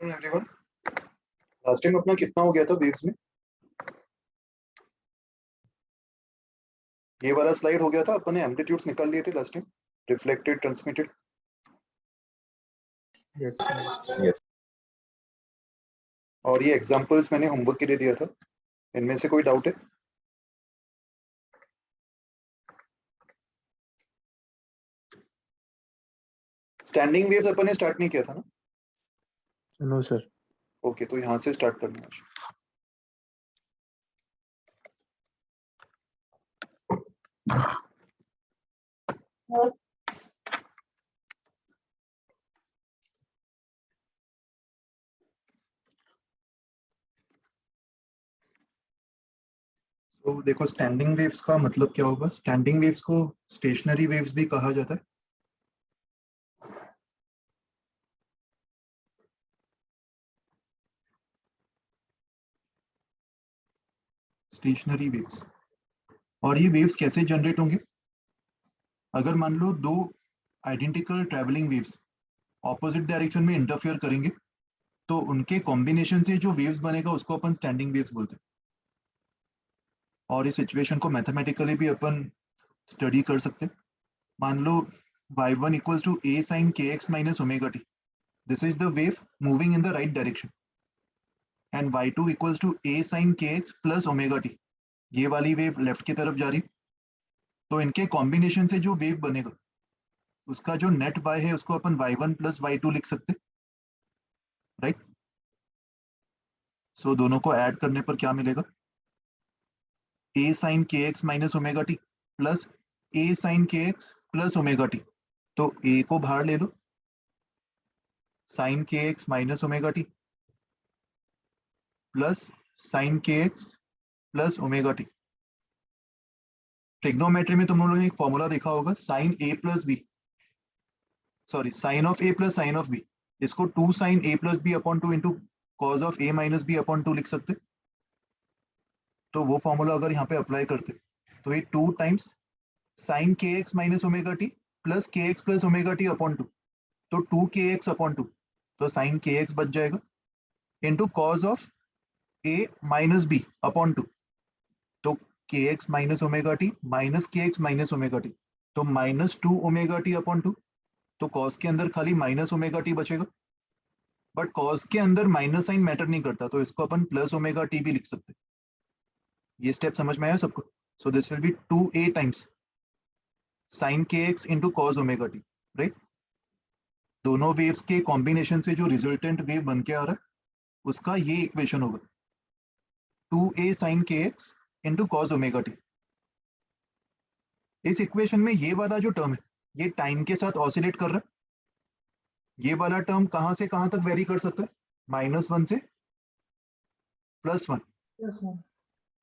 Everyone, last time अपना कितना हो गया था वेव्स में? ये वाला स्लाइड हो गया था, अपन ने एम्पलीट्यूड्स निकाल लिए थे last time, reflected, transmitted. Yes yes और ये एग्जांपल्स मैंने होमवर्क के लिए दिया था, इनमें से कोई डाउट है? स्टैंडिंग वेव्स अपन ने स्टार्ट नहीं किया था ना? No sir. ओके, तो यहाँ से स्टार्ट करना है। तो देखो, स्टैंडिंग वेव्स का मतलब क्या होगा? स्टैंडिंग वेव्स को स्टेशनरी वेव्स भी कहा जाता है। Stationery waves. और ये वेव्स कैसे जनरेट होंगे? अगर मान लो दो identical travelling waves opposite direction में इंटरफेयर करेंगे, तो उनके कॉम्बिनेशन से जो वेव्स बनेगा उसको अपन स्टैंडिंग वेव्स बोलते हैं। और इस सिचुएशन को मैथमेटिकली भी अपन स्टडी कर सकते हैं। मान लो y1 equals to a sin kx minus omega t. This is the wave moving in the right direction. And y2 equals to a sin kx plus omega t. ये वाली wave left की तरफ जा रही, तो इनके कॉम्बिनेशन से जो वेव बनेगा उसका जो नेट y है उसको अपन y1 प्लस y2 लिख सकते, राइट? सो दोनों को ऐड करने पर क्या मिलेगा? a sin kx minus omega t plus a sin kx plus omega t. तो a को बाहर ले लो, sin kx minus omega t plus sin kx प्लस ओमेगा टी। ट्रिग्नोमेट्री में तुम लोगों ने एक फॉर्मूला देखा होगा, sine A plus B, sorry sine of A plus sine of B, इसको 2 sine A plus B upon 2 into cos of A minus B upon 2 लिख सकते। तो वो फॉर्मूला अगर यहाँ पे अप्लाई करते तो ये 2 times sine k x minus omega t plus k x plus omega t upon 2, तो 2 के एक्स अपॉन 2, तो साइन के एक्स बच जाएगा into cos of A minus B upon 2, तो k x minus omega t minus k x minus omega t, तो minus 2 omega t upon 2, तो cos के अंदर खाली माइनस ओमेगा टी बचेगा, बट कॉस के अंदर माइनस साइन मैटर नहीं करता, तो इसको अपन प्लस ओमेगा टी भी लिख सकते। ये स्टेप समझ में आया सबको? So this will be 2a times sine k x into cos omega t, right? दोनों वेव्स के कॉम्बिनेशन से जो रिजल्टेंट वेव बन के आ रहा है उसका ये इक्वेशन होगा, 2a sign k x into cos omega T. इस इक्वेशन में ये वाला जो टर्म है ये टाइम के साथ ऑसिलेट कर रहा है, ये वाला टर्म कहां से कहां तक वेरी कर सकता है? -1 से +1।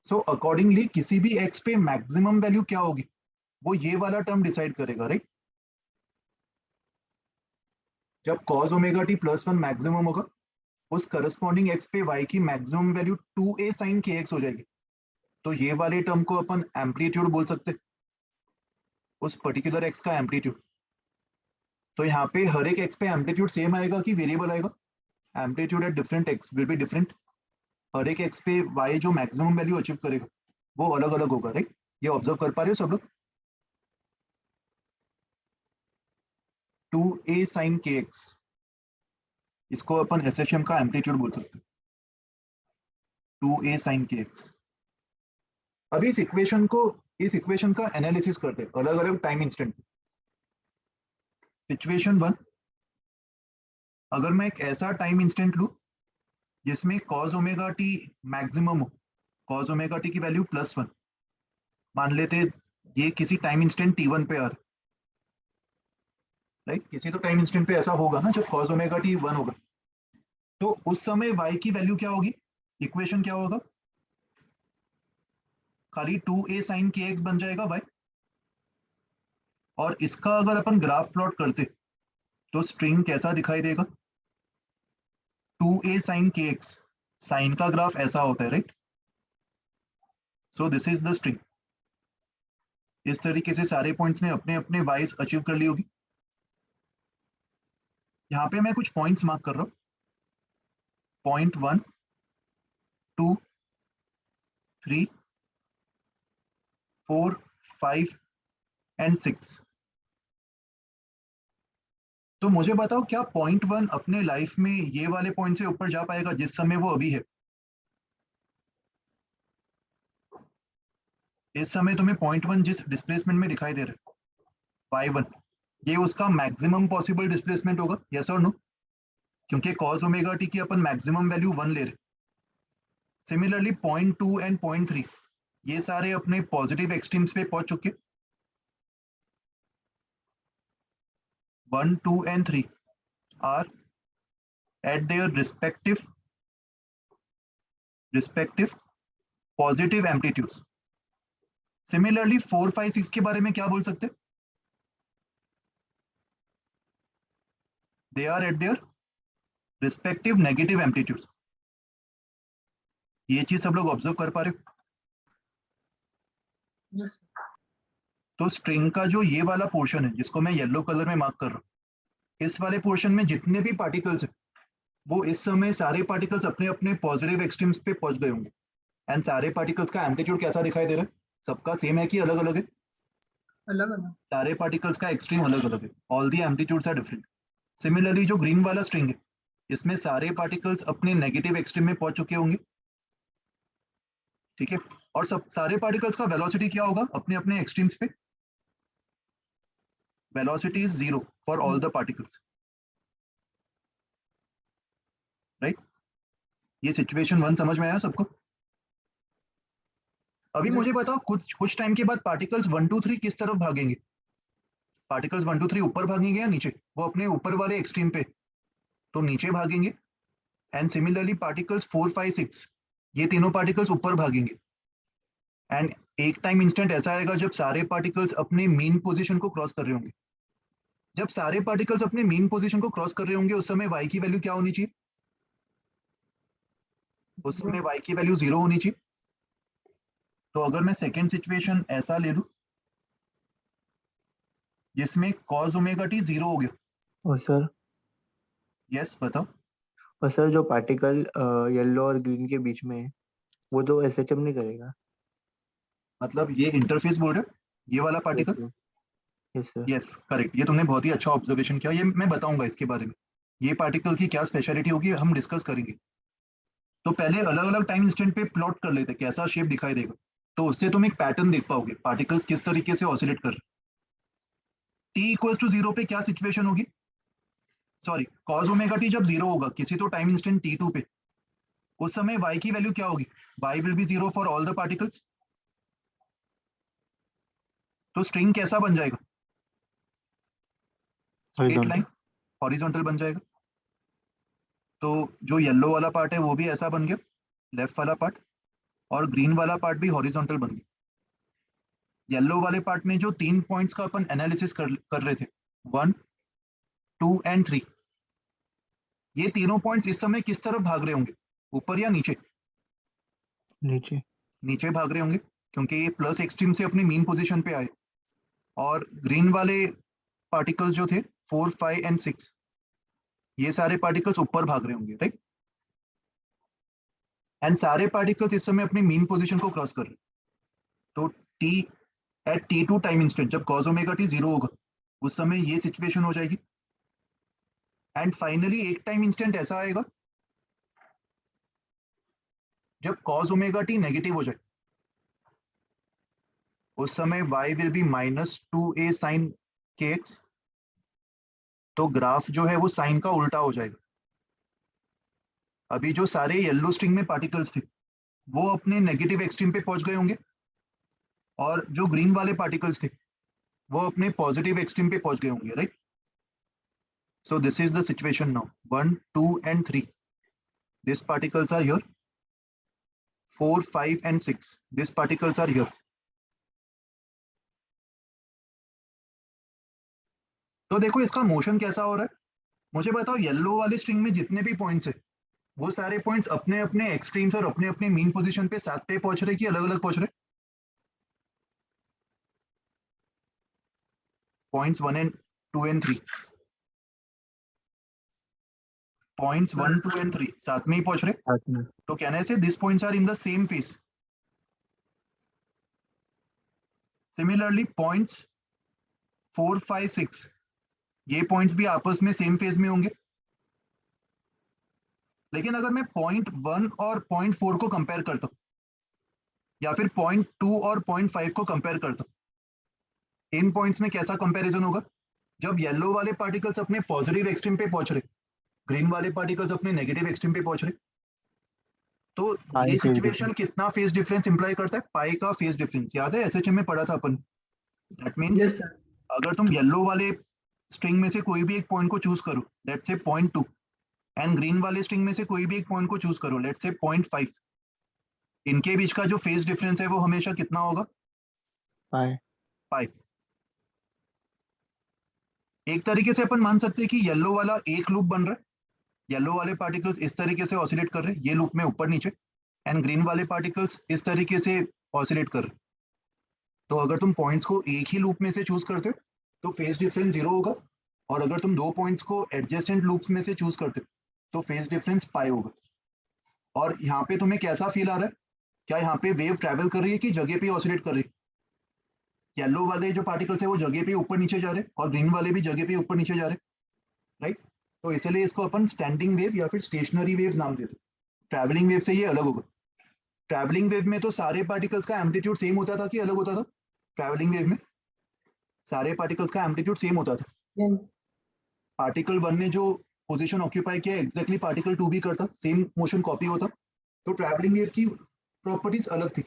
सो अकॉर्डिंगली किसी भी x पे मैक्सिमम वैल्यू क्या होगी वो ये वाला टर्म डिसाइड करेगा, राइट? जब cos ओमेगा टी +1 मैक्सिमम होगा, उस करस्पॉन्डिंग x पे y की maximum value 2a sin kx हो जाएगी, तो ये वाले टर्म को अपन एम्पलीट्यूड बोल सकते, उस पर्टिकुलर x का एम्पलीट्यूड। तो यहाँ पे हर एक x पे एम्पलीट्यूड सेम आएगा कि वेरिएबल आएगा? Amplitude at different x will be different. हर एक x पे y जो मैक्सिमम वैल्यू अचीव करेगा वो अलग अलग होगा, राइट? ये ऑब्जर्व कर पा रहे हो सब लोग? 2a sin kx, इसको अपन SHM का एम्पलीट्यूड बोल सकते हैं, 2a sin kx। अभी इस इक्वेशन का एनालिसिस करते हैं अलग अलग टाइम इंस्टेंट। सिचुएशन 1, अगर मैं एक ऐसा टाइम इंस्टेंट लूं जिसमें cos ओमेगा टी मैक्सिमम हो, cos ओमेगा टी की वैल्यू +1, मान लेते ये किसी टाइम इंस्टेंट t1 पे आ रहा, राइट? किसी तो टाइम इंस्टेंट पे ऐसा होगा ना जब cos ओमेगा टी 1 होगा, तो उस समय y की वैल्यू क्या होगी? इक्वेशन क्या होगा? खाली 2a sin kx बन जाएगा y, और इसका अगर अपन ग्राफ प्लॉट करते तो स्ट्रिंग कैसा दिखाई देगा? 2a sin kx, साइन का ग्राफ ऐसा होता है, right? So this is the string. इस तरीके से सारे पॉइंट्स ने अपने अपने वाइज अचीव कर ली होगी। यहाँ पे मैं कुछ पॉइंट्स मार्क कर रहा हूँ, 0.1 2 3 4 5 एंड 6। तो मुझे बताओ क्या 0.1 अपने लाइफ में ये वाले पॉइंट से ऊपर जा पाएगा जिस समय वो अभी है? इस समय तुम्हें 0.1 जिस डिस्प्लेसमेंट में दिखाई दे रहा है y1, ये उसका मैक्सिमम पॉसिबल डिस्प्लेसमेंट होगा, यस और नो? क्योंकि cos ओमेगा टी की अपन मैक्सिमम वैल्यू 1 ले रहे। सिमिलरली 0.2 एंड 0.3 ये सारे अपने पॉजिटिव एक्सट्रीम्स पे पहुंच चुके। 1 2 and 3 are at their respective positive amplitudes. Similarly 4 5 6 के बारे में क्या बोल सकते? They are at their respective negative amplitudes. ये चीज सब लोग ऑब्जर्व कर पा रहे हो? Yes. तो स्ट्रिंग का जो ये वाला पोर्शन है जिसको मैं येलो कलर में मार्क कर रहा हूँ, इस वाले पोर्शन में जितने भी पार्टिकल्स हैं वो इस समय सारे पार्टिकल्स अपने अपने पॉजिटिव एक्सट्रीम्स पे पहुंच गए होंगे। एंड सारे पार्टिकल्स का एम्पलीट्यूड कैसा दिखाई दे रहा है? सबका सेम है कि अलग अलग है? अलग अलग। सारे पार्टिकल्स का एक्सट्रीम अलग अलग है। All the amplitudes are different. Similarly जो ग्रीन वाला स्ट्रिंग है इसमें सारे पार्टिकल्स अपने नेगेटिव एक्सट्रीम में पहुंच चुके होंगे, ठीक है? और सब सारे पार्टिकल्स का वेलोसिटी क्या होगा अपने अपने एक्सट्रीम्स पे? Velocity is 0 for all the particles, right? ये सिचुएशन 1 समझ में आया सबको? अभी Yes. मुझे बताओ कुछ टाइम के बाद पार्टिकल्स 1 2 3 किस तरफ भागेंगे? पार्टिकल्स 1 2 3 ऊपर भागेंगे या नीचे? वो अपने ऊपर वाले एक्सट्रीम पे तो नीचे भागेंगे। एंड सिमिलरली पार्टिकल्स 4 5 6 ये तीनों पार्टिकल्स ऊपर भागेंगे। एंड एक टाइम इंस्टेंट ऐसा आएगा जब सारे पार्टिकल्स अपने मीन पोजीशन को क्रॉस कर रहे होंगे। जब सारे पार्टिकल्स अपने मीन पोजीशन को क्रॉस कर रहे होंगे उस समय y की वैल्यू क्या होनी चाहिए? उस समय y की वैल्यू 0 होनी चाहिए। तो अगर मैं सेकेंड सिचुएशन ऐसा ले लूं जिसमें cos ओमेगा टी 0 हो गया, और सर यस बताओ। और सर जो पार्टिकल येलो और ग्रीन के बीच में है वो तो एसएचएम नहीं करेगा? मतलब ये इंटरफेस बोल रहे हो, ये वाला yes particle? Sir. Yes sir. Yes correct, ये तुमने बहुत ही अच्छा ऑब्जर्वेशन किया। ये मैं बताऊंगा इसके बारे में, ये पार्टिकल की क्या स्पेशलिटी होगी हम डिस्कस करेंगे। तो पहले अलग अलग टाइम इंस्टेंट पे प्लॉट कर लेते कैसा शेप दिखाई देगा, तो उससे तुम एक पैटर्न देख पाओगे पार्टिकल्स किस तरीके से ऑसिलेट कर रहे हैं। टी इक्वल टू 0 पे क्या सिचुएशन होगी? सॉरी, कॉस ओमेगा टी जब 0 होगा किसी तो टाइम इंस्टेंट t2 पे, उस समय y की वैल्यू क्या होगी? y will be 0 for all the particles. तो स्ट्रिंग कैसा बन जाएगा? स्ट्रेट लाइन, हॉरिजॉन्टल बन जाएगा। तो जो येलो वाला पार्ट है वो भी ऐसा बन गया, लेफ्ट वाला पार्ट, और ग्रीन वाला पार्ट भी हॉरिजॉन्टल बन गया। येलो वाले पार्ट में जो 3 पॉइंट्स का अपन एनालिसिस कर रहे थे 1 2 एंड 3, ये तीनों पॉइंट्स इस समय किस तरफ भाग रहे होंगे, ऊपर या नीचे? नीचे। नीचे भाग रहे होंगे क्योंकि ये प्लस एक्सट्रीम से अपनी मीन पोजीशन पे आए। और ग्रीन वाले पार्टिकल्स जो थे 4 5 एंड 6 ये सारे पार्टिकल्स ऊपर भाग रहे होंगे, राइट? एंड सारे पार्टिकल्स इस समय अपनी मीन पोजीशन को क्रॉस कर रहे हैं। तो t at t2 time instant जब cos ओमेगा टी 0 होगा उस समय ये सिचुएशन हो जाएगी। एंड फाइनली एक टाइम इंस्टेंट ऐसा आएगा जब cos ओमेगा टी नेगेटिव हो जाए, उस समय y will be -2a sin kx। तो ग्राफ जो है वो साइन का उल्टा हो जाएगा। अभी जो सारे येलो स्ट्रिंग में पार्टिकल्स थे वो अपने नेगेटिव एक्सट्रीम पे पहुंच गए होंगे, और जो ग्रीन वाले पार्टिकल्स थे वो अपने पॉजिटिव एक्सट्रीम पे पहुंच गए होंगे, right? So this is the situation now 1 2 and 3 these particles are here, 4 5 and 6 these particles are here। तो देखो इसका मोशन कैसा हो रहा है, मुझे बताओ येलो वाले स्ट्रिंग में जितने भी पॉइंट्स है वो सारे पॉइंट्स अपने अपने एक्सट्रीम्स और अपने अपने मीन पोजीशन पे साथ पे पहुंच रहे कि अलग अलग पहुंच रहे? Points 1 and 2 and 3, points 1, 2 and 3 साथ में ही पहुंच रहे, साथ में तो कहने से this points are in the same phase. Similarly points 4, 5, 6 ये पॉइंट्स भी आपस में सेम फेज में होंगे. लेकिन अगर मैं पॉइंट 1 और पॉइंट 4 को कंपेयर करता हूं, या फिर पॉइंट 2 और पॉइंट 5 को कंपेयर करता हूं, इन पॉइंट्स में कैसा कंपैरिजन होगा? जब येलो वाले पार्टिकल्स अपने पॉजिटिव एक्सट्रीम पे पहुंच रहे, ग्रीन वाले पार्टिकल्स अपने नेगेटिव एक्सट्रीम पे पहुंच रहे, तो पाई ये फेज सिचुएशन कितना फेज डिफरेंस इंप्लाई करता है? पाई का फेज डिफरेंस. याद है एसएचएम में पढ़ा था अपन. That means yes sir. अगर तुम येलो वाले स्ट्रिंग में से कोई भी एक पॉइंट को चूज करो, let's say point 2, and green वाले स्ट्रिंग में से कोई भी एक पॉइंट को चूज करो, लेट्स से पॉइंट 5, इनके बीच का जो फेज डिफरेंस है वो हमेशा कितना होगा? पाई. पाई. एक तरीके से अपन मान सकते हैं कि येलो वाला एक लूप बन रहा है, येलो वाले पार्टिकल्स इस तरीके से ऑसिलेट कर रहे हैं, ये लूप में ऊपर नीचे, एंड ग्रीन वाले पार्टिकल्स इस तरीके से ऑसिलेट कर रहे हैं. तो अगर तुम पॉइंट्स को एक ही लूप में से चूज करते हो तो फेज डिफरेंस 0 होगा, और अगर तुम दो पॉइंट्स को एडजेसेंट लूप्स में से चूज करते हो तो फेज डिफरेंस पाई होगा. और यहाँ पे तुम्हें कैसा फील आ रहा है? क्या यहाँ पे वेव ट्रैवल कर रही है कि जगह पे ऑसिलेट कर रही है? येलो वाले जो पार्टिकल्स है वो जगह पे ऊपर नीचे जा रहे हैं, और ग्रीन वाले भी जगह पे ऊपर नीचे जा रहे हैं, राइट? तो इसलिए इसको अपन स्टैंडिंग वेव या फिर स्टेशनरी वेव नाम देते हैं. ट्रैवलिंग वेव से ये अलग होगा. ट्रैवलिंग वेव में तो सारे पार्टिकल्स का एम्पलीट्यूड सेम होता था कि अलग होता था? ट्रैवलिंग वेव में सारे पार्टिकल्स का एम्पलीट्यूड सेम होता था. पार्टिकल 1 ने जो पोजीशन ऑक्यूपाई किया एग्जैक्टली पार्टिकल 2 भी करता, सेम मोशन कॉपी होता. तो ट्रैवलिंग वेव की प्रॉपर्टीज अलग थी.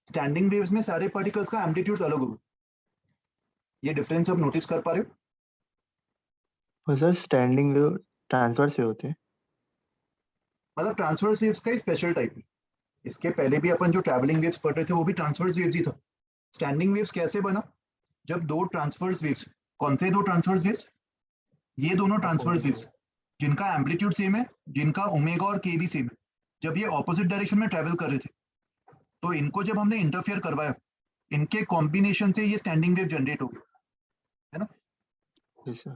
स्टैंडिंग वेव्स में सारे पार्टिकल्स का एम्पलीट्यूड अलग होगा. ये डिफरेंस आप नोटिस कर पा रहे हो? और sir standing wave transverse wave होते हैं. मतलब ट्रांसवर्स वेव्स का ही स्पेशल टाइप है. इसके पहले भी अपन जो ट्रैवलिंग वेव्स पढ़ रहे थे वो भी ट्रांसवर्स वेव्स ही था. स्टैंडिंग वेव्स कैसे बना? जब दो ट्रांसवर्स वेव्स, कौन से दो ट्रांसवर्स वेव्स? ये दोनों ट्रांसवर्स वेव्स जिनका एम्पलीट्यूड सेम है, जिनका ओमेगा और के भी सेम है, जब ये ऑपोजिट डायरेक्शन में ट्रैवल कर रहे थे, तो इनको जब हमने इंटरफेयर करवाया, इनके कॉम्बिनेशन से ये स्टैंडिंग वेव जनरेट हो गई, है ना? जी सर.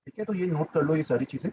ठीक है, तो ये नोट कर लो ये सारी चीजें.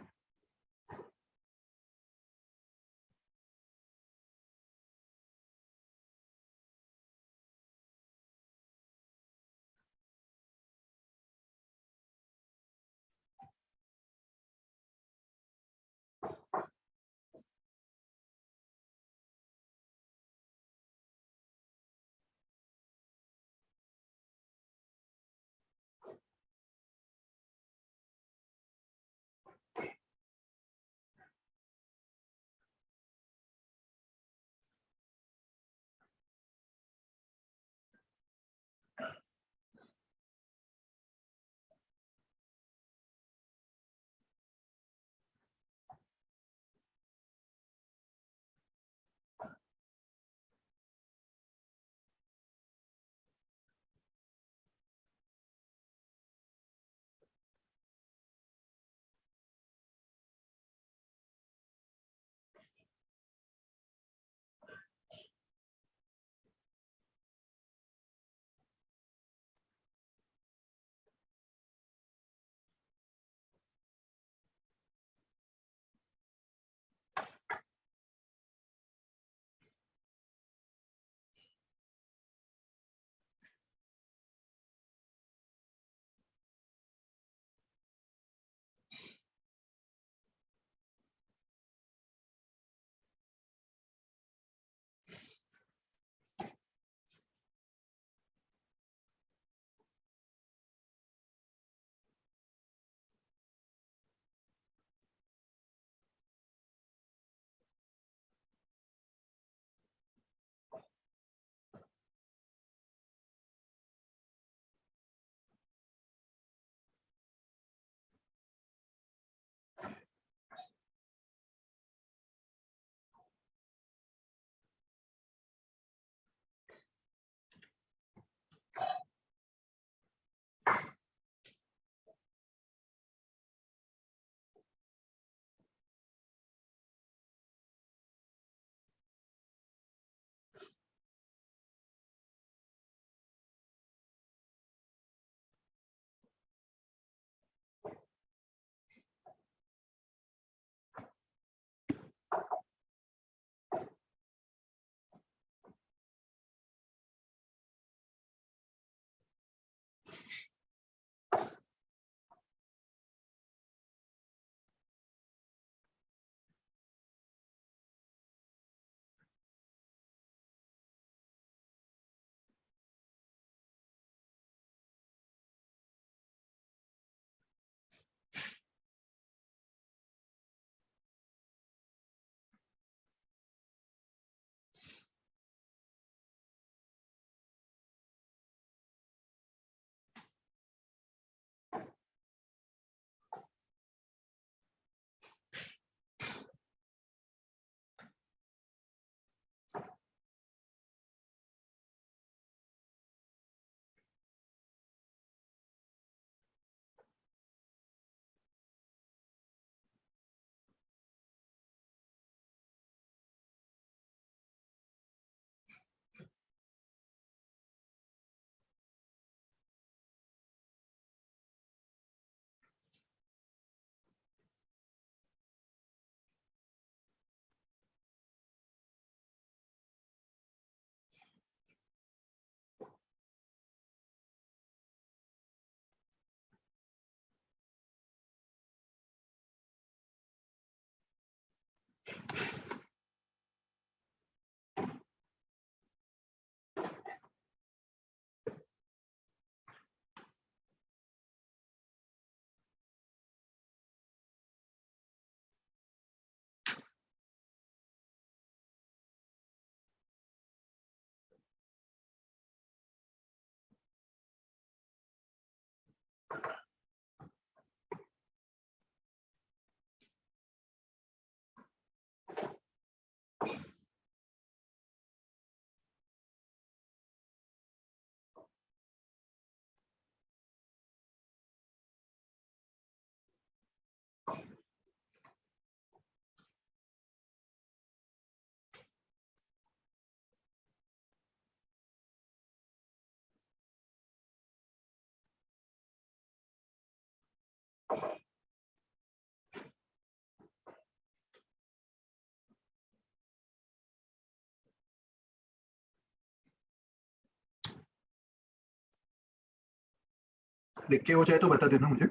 लिख के हो जाए तो बता देना मुझे।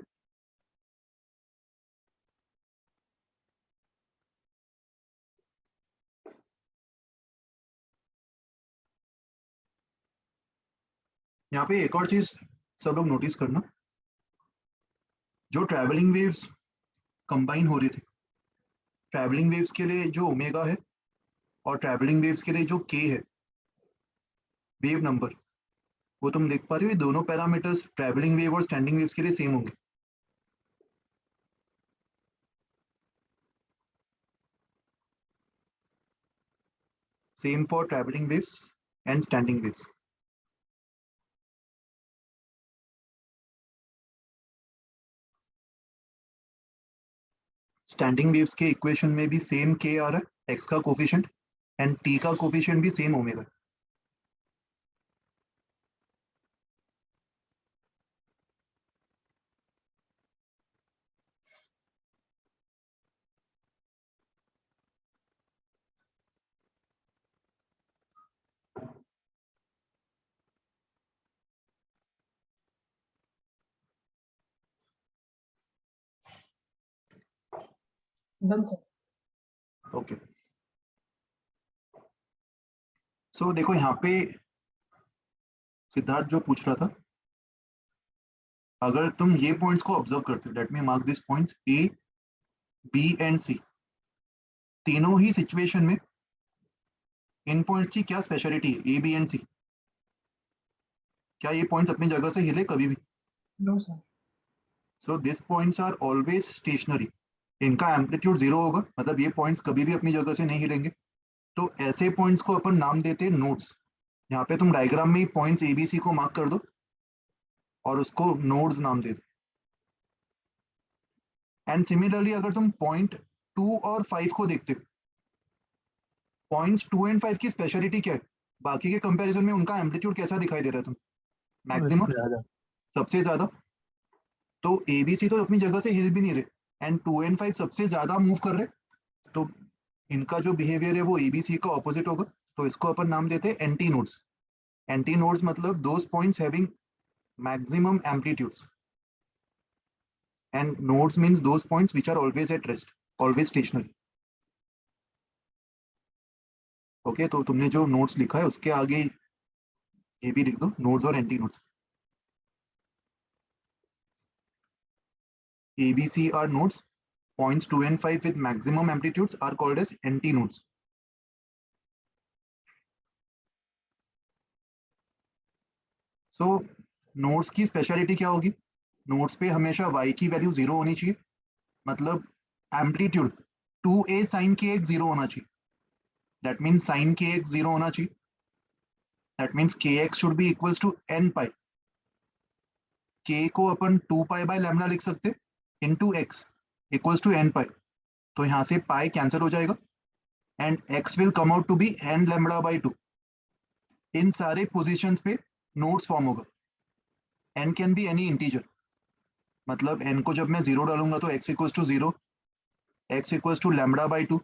यहाँ पे एक और चीज सब लोग नोटिस करना, जो ट्रैवलिंग वेव्स कंबाइन हो रही थी, ट्रैवलिंग वेव्स के लिए जो ओमेगा है और ट्रैवलिंग वेव्स के लिए जो के है, वेव नंबर, वो तुम देख पा रहे हो, ये दोनों पैरामीटर्स ट्रैवलिंग वेव और स्टैंडिंग वेव्स के लिए सेम होंगे। Same for travelling waves and standing waves. Standing waves के इक्वेशन में भी सेम के आ रहा है, एक्स का कोफिशिएंट, एंड टी का कोफिशिएंट भी same omega. Done sir. Okay, so देखो यहाँ पे सिद्धार्थ जो पूछ रहा था, अगर तुम ये पॉइंट्स को ऑब्जर्व करते हो, let me mark this points A, B and C, तीनों ही सिचुएशन में इन पॉइंट्स की क्या स्पेशलिटी है, ए बी एंड सी? क्या ये पॉइंट्स अपनी जगह से हिले कभी भी? No sir. So this points are always stationary, इनका एम्पलीट्यूड जीरो होगा, मतलब ये पॉइंट्स कभी भी अपनी जगह से नहीं हिलेंगे। तो ऐसे पॉइंट्स को अपन नाम देते हैं नोड्स। यहाँ पे तुम डायग्राम में पॉइंट्स ए बी सी को मार्क कर दो और उसको नोड्स नाम दे दो। एंड सिमिलरली अगर तुम पॉइंट 2 और 5 को देखते हो, पॉइंट्स 2 एंड 5 की स्पेशलिटी क्या है? बाकी के कंपैरिजन में उनका एम्पलीट्यूड कैसा दिखाई दे रहा है तुम? मैक्सिमम, ज्यादा। सबसे ज्यादा। तो ए बी सी तो अपनी जगह से हिल भी नहीं रहे, एंड 2 एंड 5 सबसे ज्यादा मूव कर रहे, तो इनका जो बिहेवियर है वो एबीसी का ऑपोजिट होगा। तो इसको अपन नाम देते हैं एंटी नोड्स। एंटी नोड्स मतलब those points having maximum amplitudes, and nodes means those points which are always at rest, always stationary. Okay, तो तुमने जो नोड्स लिखा है उसके आगे ये भी लिख दो, नोड्स और anti nodes. ABC are nodes, points 2 and 5 with maximum amplitudes are called as anti nodes. So nodes की स्पेशलिटी क्या होगी? नोड्स पे हमेशा y की वैल्यू जीरो होनी चाहिए, मतलब amplitude 2a sin kx zero होना चाहिए। That means sin kx zero होना चाहिए। That means kx should be equals to n pi. k को अपन 2 पाई बाय लैम्डा लिख सकते into x equals to n pi. तो यहाँ से पाई कैंसिल हो जाएगा and x will come out to be n lambda by 2। इन सारे पोजीशंस पे नोड्स फॉर्म होगा। n can be any integer, मतलब n को जब मैं जीरो डालूंगा तो x equals to zero, x equals to lambda by 2,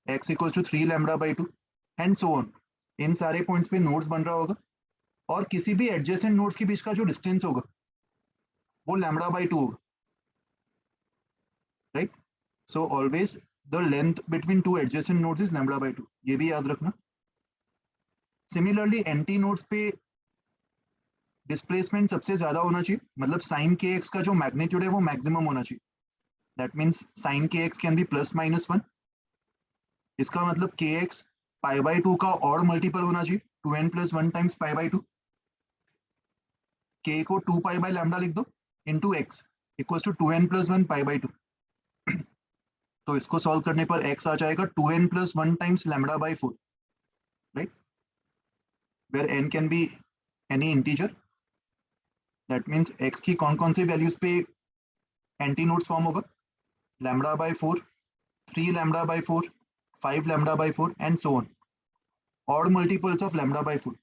x equals to 3 lambda by 2 and so on. इन सारे पॉइंट्स पे नोड्स बन रहा होगा और किसी भी एडजेसेंट नोड्स के बीच का जो डिस्टेंस होगा वो लैम्डा बाई 2 होगा, right? So always the length between two adjacent nodes is lambda by 2, ये भी याद रखना। सिमिलरली एंटी नोड्स पे डिस्प्लेसमेंट सबसे ज्यादा होना चाहिए, मतलब साइन के एक्स का जो मैग्नीट्यूड है वो मैक्सिमम होना चाहिए। That means sign k x can be plus minus 1। इसका मतलब के एक्स पाई बाई 2 का और मल्टीपल होना चाहिए, 2n plus 1 times pi by 2। के को 2 पाई बाई लैम्डा लिख दो into x equals to 2n plus 1 pi by 2। तो इसको सॉल्व करने पर x आ जाएगा 2n plus 1 times lambda by 4, right? Where n can be any integer. That means x की कौन सी वैल्यूज पे एंटी नोड्स फॉर्म होगा? Lambda by 4, 3 lambda by 4, 5 lambda by 4 and so on, odd multiples of lambda by 4।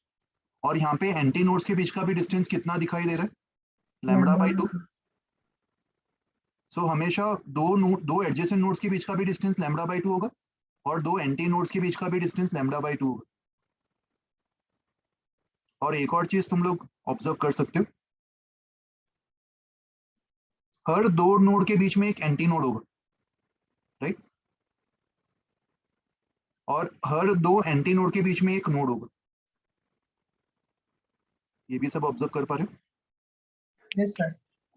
और यहाँ पे anti nodes के बीच का भी डिस्टेंस कितना दिखाई दे रहा है? Lambda by 2। सो हमेशा दो एडजेसेंट नोड्स के बीच का भी डिस्टेंस लैम्डा बाई 2 होगा और दो एंटी नोड्स के बीच का भी डिस्टेंस लैम्डा बाई 2 होगा। और एक और चीज तुम लोग ऑब्जर्व कर सकते हो, हर दो नोड के बीच में एक एंटी नोड होगा, राइट, और हर दो एंटी नोड के बीच में एक नोड होगा। ये भी सब ऑब्जर्व कर पा रहे हो? Yes, sir.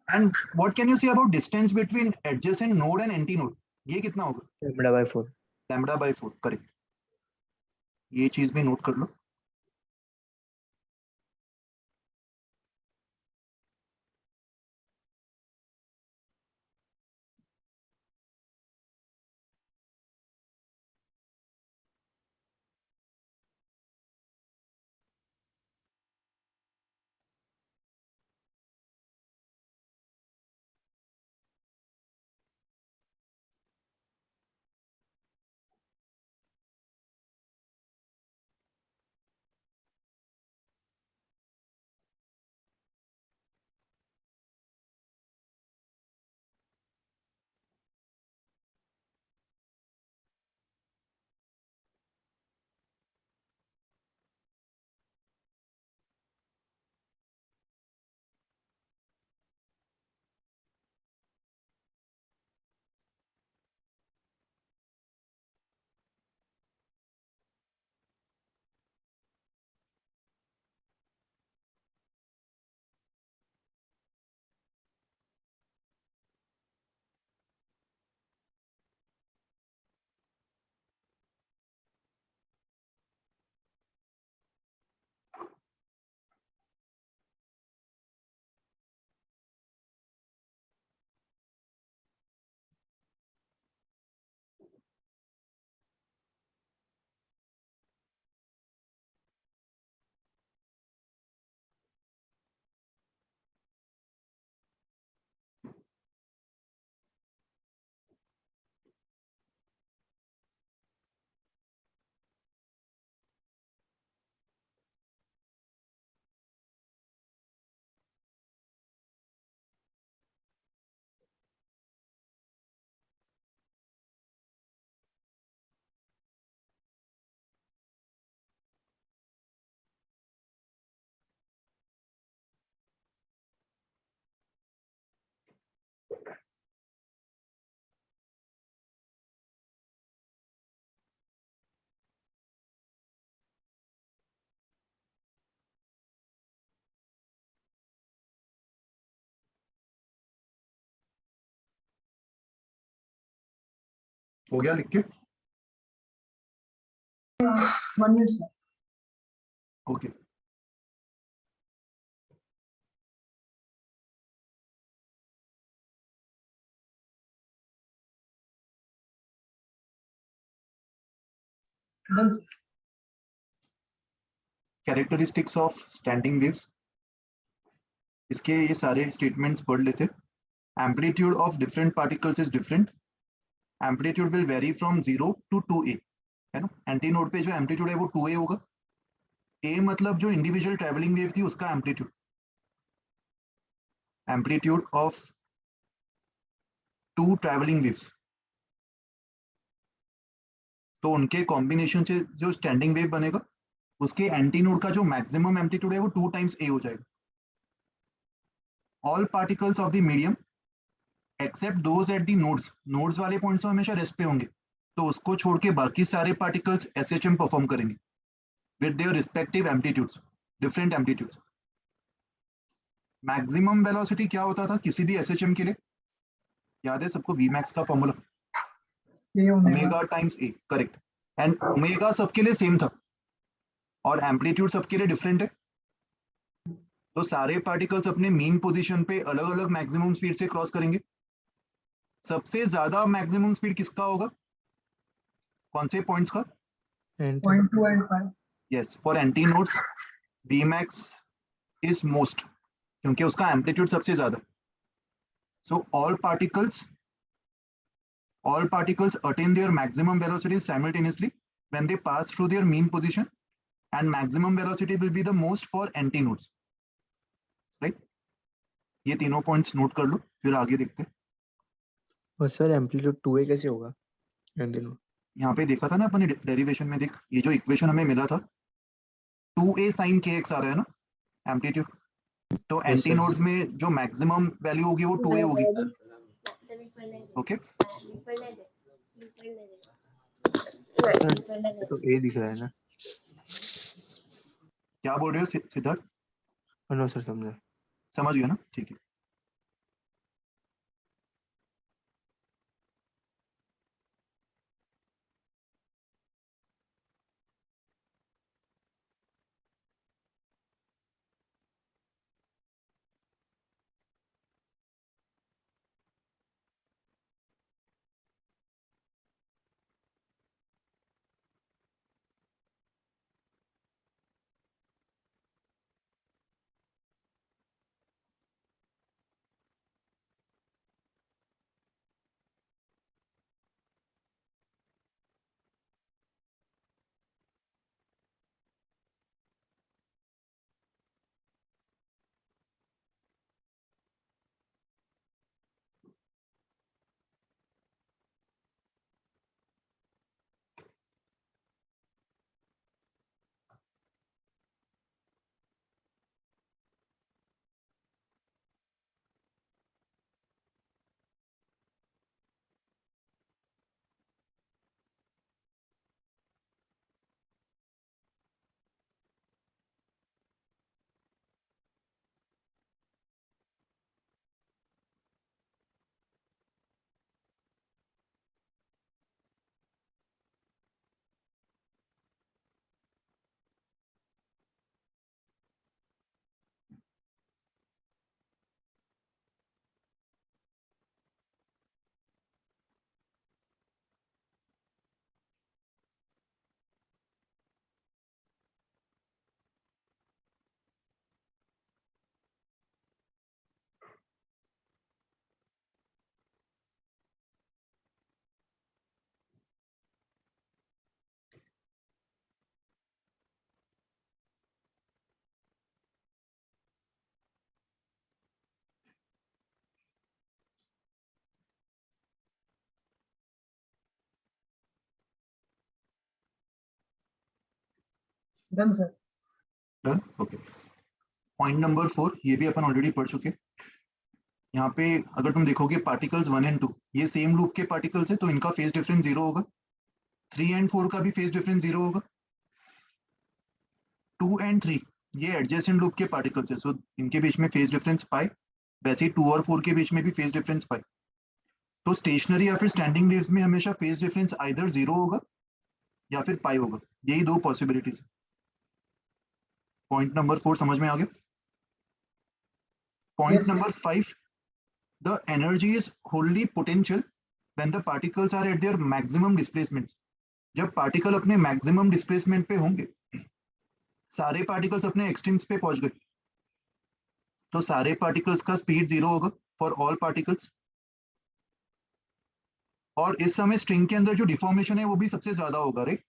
And what can you say about distance between adjacent node and anti node? ये कितना होगा? λ/4। λ/4, करेक्ट। ये चीज भी नोट कर लो। हो गया लिख के? 1 minute, sir. Okay. Done, sir. Characteristics of standing waves, इसके ये सारे स्टेटमेंट्स पढ़ लेते। Amplitude of different particles is different. Amplitude will very from 0 to 2a, है ना। एंटी नोड पे जो एम्पलीट्यूड है वो 2a होगा। a मतलब जो इंडिविजुअल ट्रेवलिंग वेव थी उसका amplitude. Amplitude of two travelling waves, तो उनके कॉम्बिनेशन से जो स्टैंडिंग वेव बनेगा उसके एंटी नोड का जो मैक्सिमम एम्पलीट्यूड है वो 2 times a हो जाएगा। All particles of the medium except those at the nodes, nodes वाले पॉइंट्स तो हमेशा रेस्ट पे होंगे, तो उसको छोड़ के बाकी सारे पार्टिकल्स एसएचएम परफॉर्म करेंगे with their respective amplitudes, different amplitudes. Maximum velocity क्या होता था किसी भी एसएचएम के लिए? याद है सबको? वी मैक्स का फॉर्मूला ये omega times A, correct. And omega सबके लिए सेम था और एम्पलीट्यूड सबके लिए डिफरेंट है, तो सारे पार्टिकल्स अपने मीन पोजीशन पे अलग अलग मैक्सिमम स्पीड से क्रॉस करेंगे। सबसे ज्यादा मैक्सिमम स्पीड किसका होगा? कौन से पॉइंट्स का? Anti 0.2 and 5. Yes, for anti nodes V max is most, क्योंकि उसका एम्पलीट्यूड सबसे ज्यादा। So all particles attain their maximum velocity simultaneously when they pass through their mean position, and maximum velocity will be the most for antinodes, right? ये तीनों points note कर लो, फिर आगे देखते हैं। और सर एम्पलीट्यूड 2a कैसे होगा एंटी नोड? यहाँ पे देखा था ना अपने डेरिवेशन में, देख ये जो इक्वेशन हमें मिला था 2a sin kx आ रहा है ना एम्पलीट्यूड, तो Yes, एंटी sir. नोड्स में जो मैक्सिमम वैल्यू होगी वो 2a होगी. ओके ये तो ए दिख रहा है ना? क्या बोल रहे हो सिद्धार्थ? नो सर, समझा. समझ गया ना? ठीक है. Done, sir. Done. Okay. Point number 4 ये भी अपन ऑलरेडी पढ़ चुके. यहाँ पे अगर तुम देखोगे पार्टिकल्स 1 एंड 2 ये सेम लूप के पार्टिकल्स है तो इनका फेज डिफरेंस 0 होगा. 3 एंड 4 का भी फेज डिफरेंस 0 होगा. 2 एंड 3 ये एडजेसेंट लूप के पार्टिकल्स है सो इनके बीच में फेज डिफरेंस पाई. वैसे ही 2 और 4 के बीच में भी फेज डिफरेंस पाई. तो स्टेशनरी या फिर स्टैंडिंग वेव्स में हमेशा फेज डिफरेंस आइदर 0 होगा या फिर पाई होगा. यही दो पॉसिबिलिटीज है. पॉइंट नंबर 4 समझ में आ गया. Point Yes, sir. Number 5 the energy is wholly potential when the particles are at their maximum displacements. जब पार्टिकल अपने मैक्सिमम डिस्प्लेसमेंट पे होंगे सारे पार्टिकल्स अपने एक्सट्रीम्स पे पहुंच गए तो सारे पार्टिकल्स का स्पीड 0 होगा फॉर ऑल पार्टिकल्स. और इस समय स्ट्रिंग के अंदर जो डिफॉर्मेशन है वो भी सबसे ज्यादा होगा. राइट.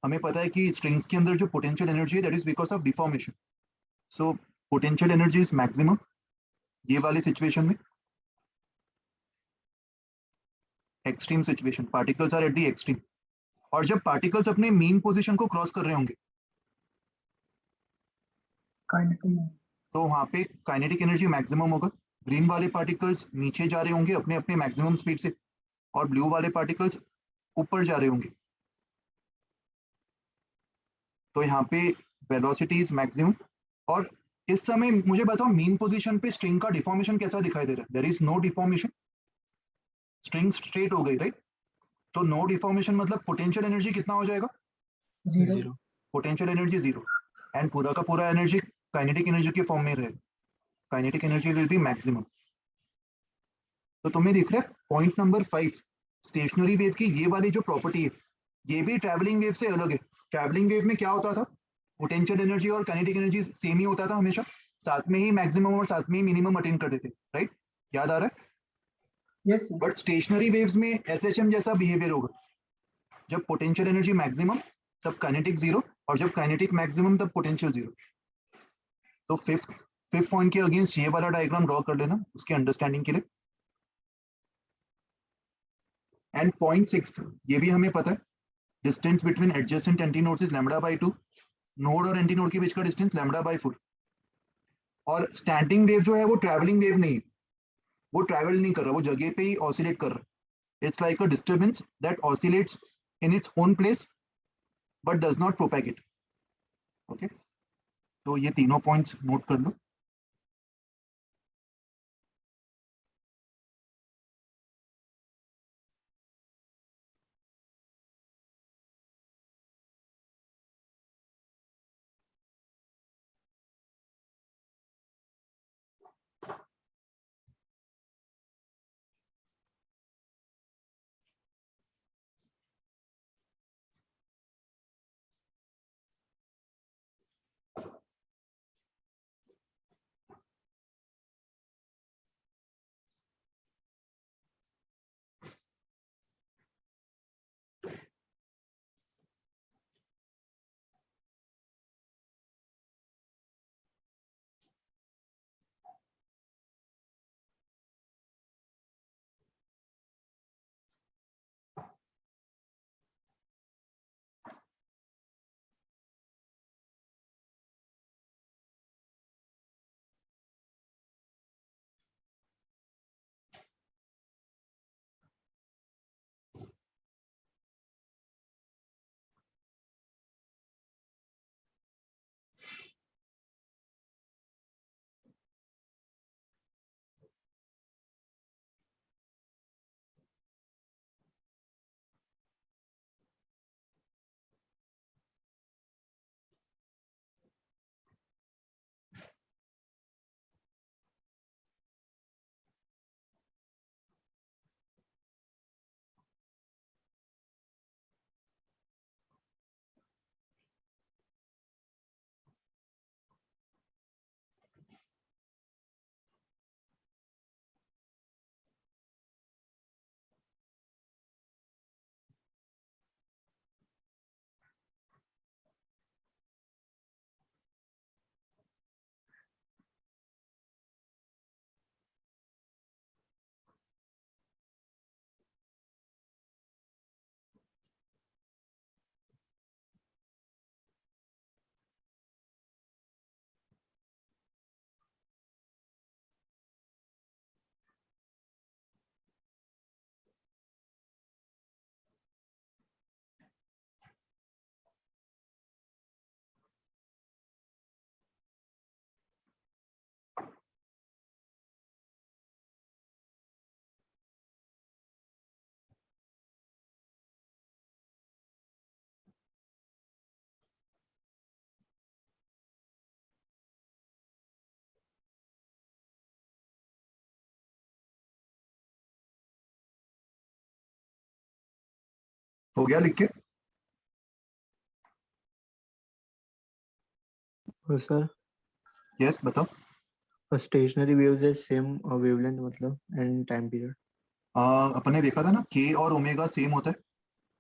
हमें पता है कि स्ट्रिंग्स के अंदर जो पोटेंशियल एनर्जी है that is because of deformation. So potential energy is maximum ये वाली सिचुएशन में. Extreme situation particles are at the extreme. और जब पार्टिकल्स अपने मीन पोजीशन को क्रॉस कर रहे होंगे Kinetic. तो वहां पे काइनेटिक एनर्जी मैक्सिमम होगा. ग्रीन वाले पार्टिकल्स नीचे जा रहे होंगे अपने अपने मैक्सिमम स्पीड से और ब्लू वाले पार्टिकल्स ऊपर जा रहे होंगे. तो यहाँ पे वेलोसिटी इज मैक्सिमम. और इस समय मुझे बताओ मीन पोजीशन पे स्ट्रिंग का डिफॉर्मेशन कैसा दिखाई दे रहा है. There is no deformation. String straight हो गई. राइट. तो नो डिफॉर्मेशन मतलब पोटेंशियल एनर्जी कितना हो जाएगा. 0. पोटेंशियल एनर्जी 0 एंड पूरा का पूरा एनर्जी काइनेटिक एनर्जी के फॉर्म में रहेगा. Kinetic energy will be maximum. तो तुम्हें दिख रहा है पॉइंट नंबर 5 स्टेशनरी वेव की ये वाली जो प्रॉपर्टी है ये भी ट्रैवलिंग वेव से अलग है. ट्रैवलिंग वेव में क्या होता था पोटेंशियल एनर्जी और काइनेटिक एनर्जी सेम ही होता था हमेशा. साथ में ही मैक्सिमम और साथ में ही मिनिमम अटेन करते थे. राइट. याद आ रहा है. Yes, sir. But stationery waves में एसएचएम जैसा बिहेवियर होगा. जब पोटेंशियल एनर्जी मैक्सिमम तब काइनेटिक 0 और जब काइनेटिक मैक्सिमम तब पोटेंशियल 0. तो फिफ्थ पॉइंट के अगेंस्ट ये वाला डायग्राम ड्रॉ कर लेना उसके अंडरस्टैंडिंग के लिए. एंड पॉइंट 6 ये भी हमें पता है distance between adjacent anti nodes is lambda by 2. Node और एंटी नोड के बीच का डिस्टेंस लैम्बडा बाय 4. और स्टैंडिंग वेव जो है वो ट्रैवलिंग वेव नहीं है, वो ट्रैवल नहीं कर रहा, वो जगह पे ही ऑसिलेट कर रहा है। It's like a disturbance that oscillates in its own place but does not propagate. Okay, तो ये तीनों पॉइंट्स नोट कर लो। हो गया लिख के? सर यस बताओ। स्टेशनरी वेव्स है सेम वेवलेंथ मतलब एंड टाइम पीरियड। अपने देखा था ना के और ओमेगा सेम होता है,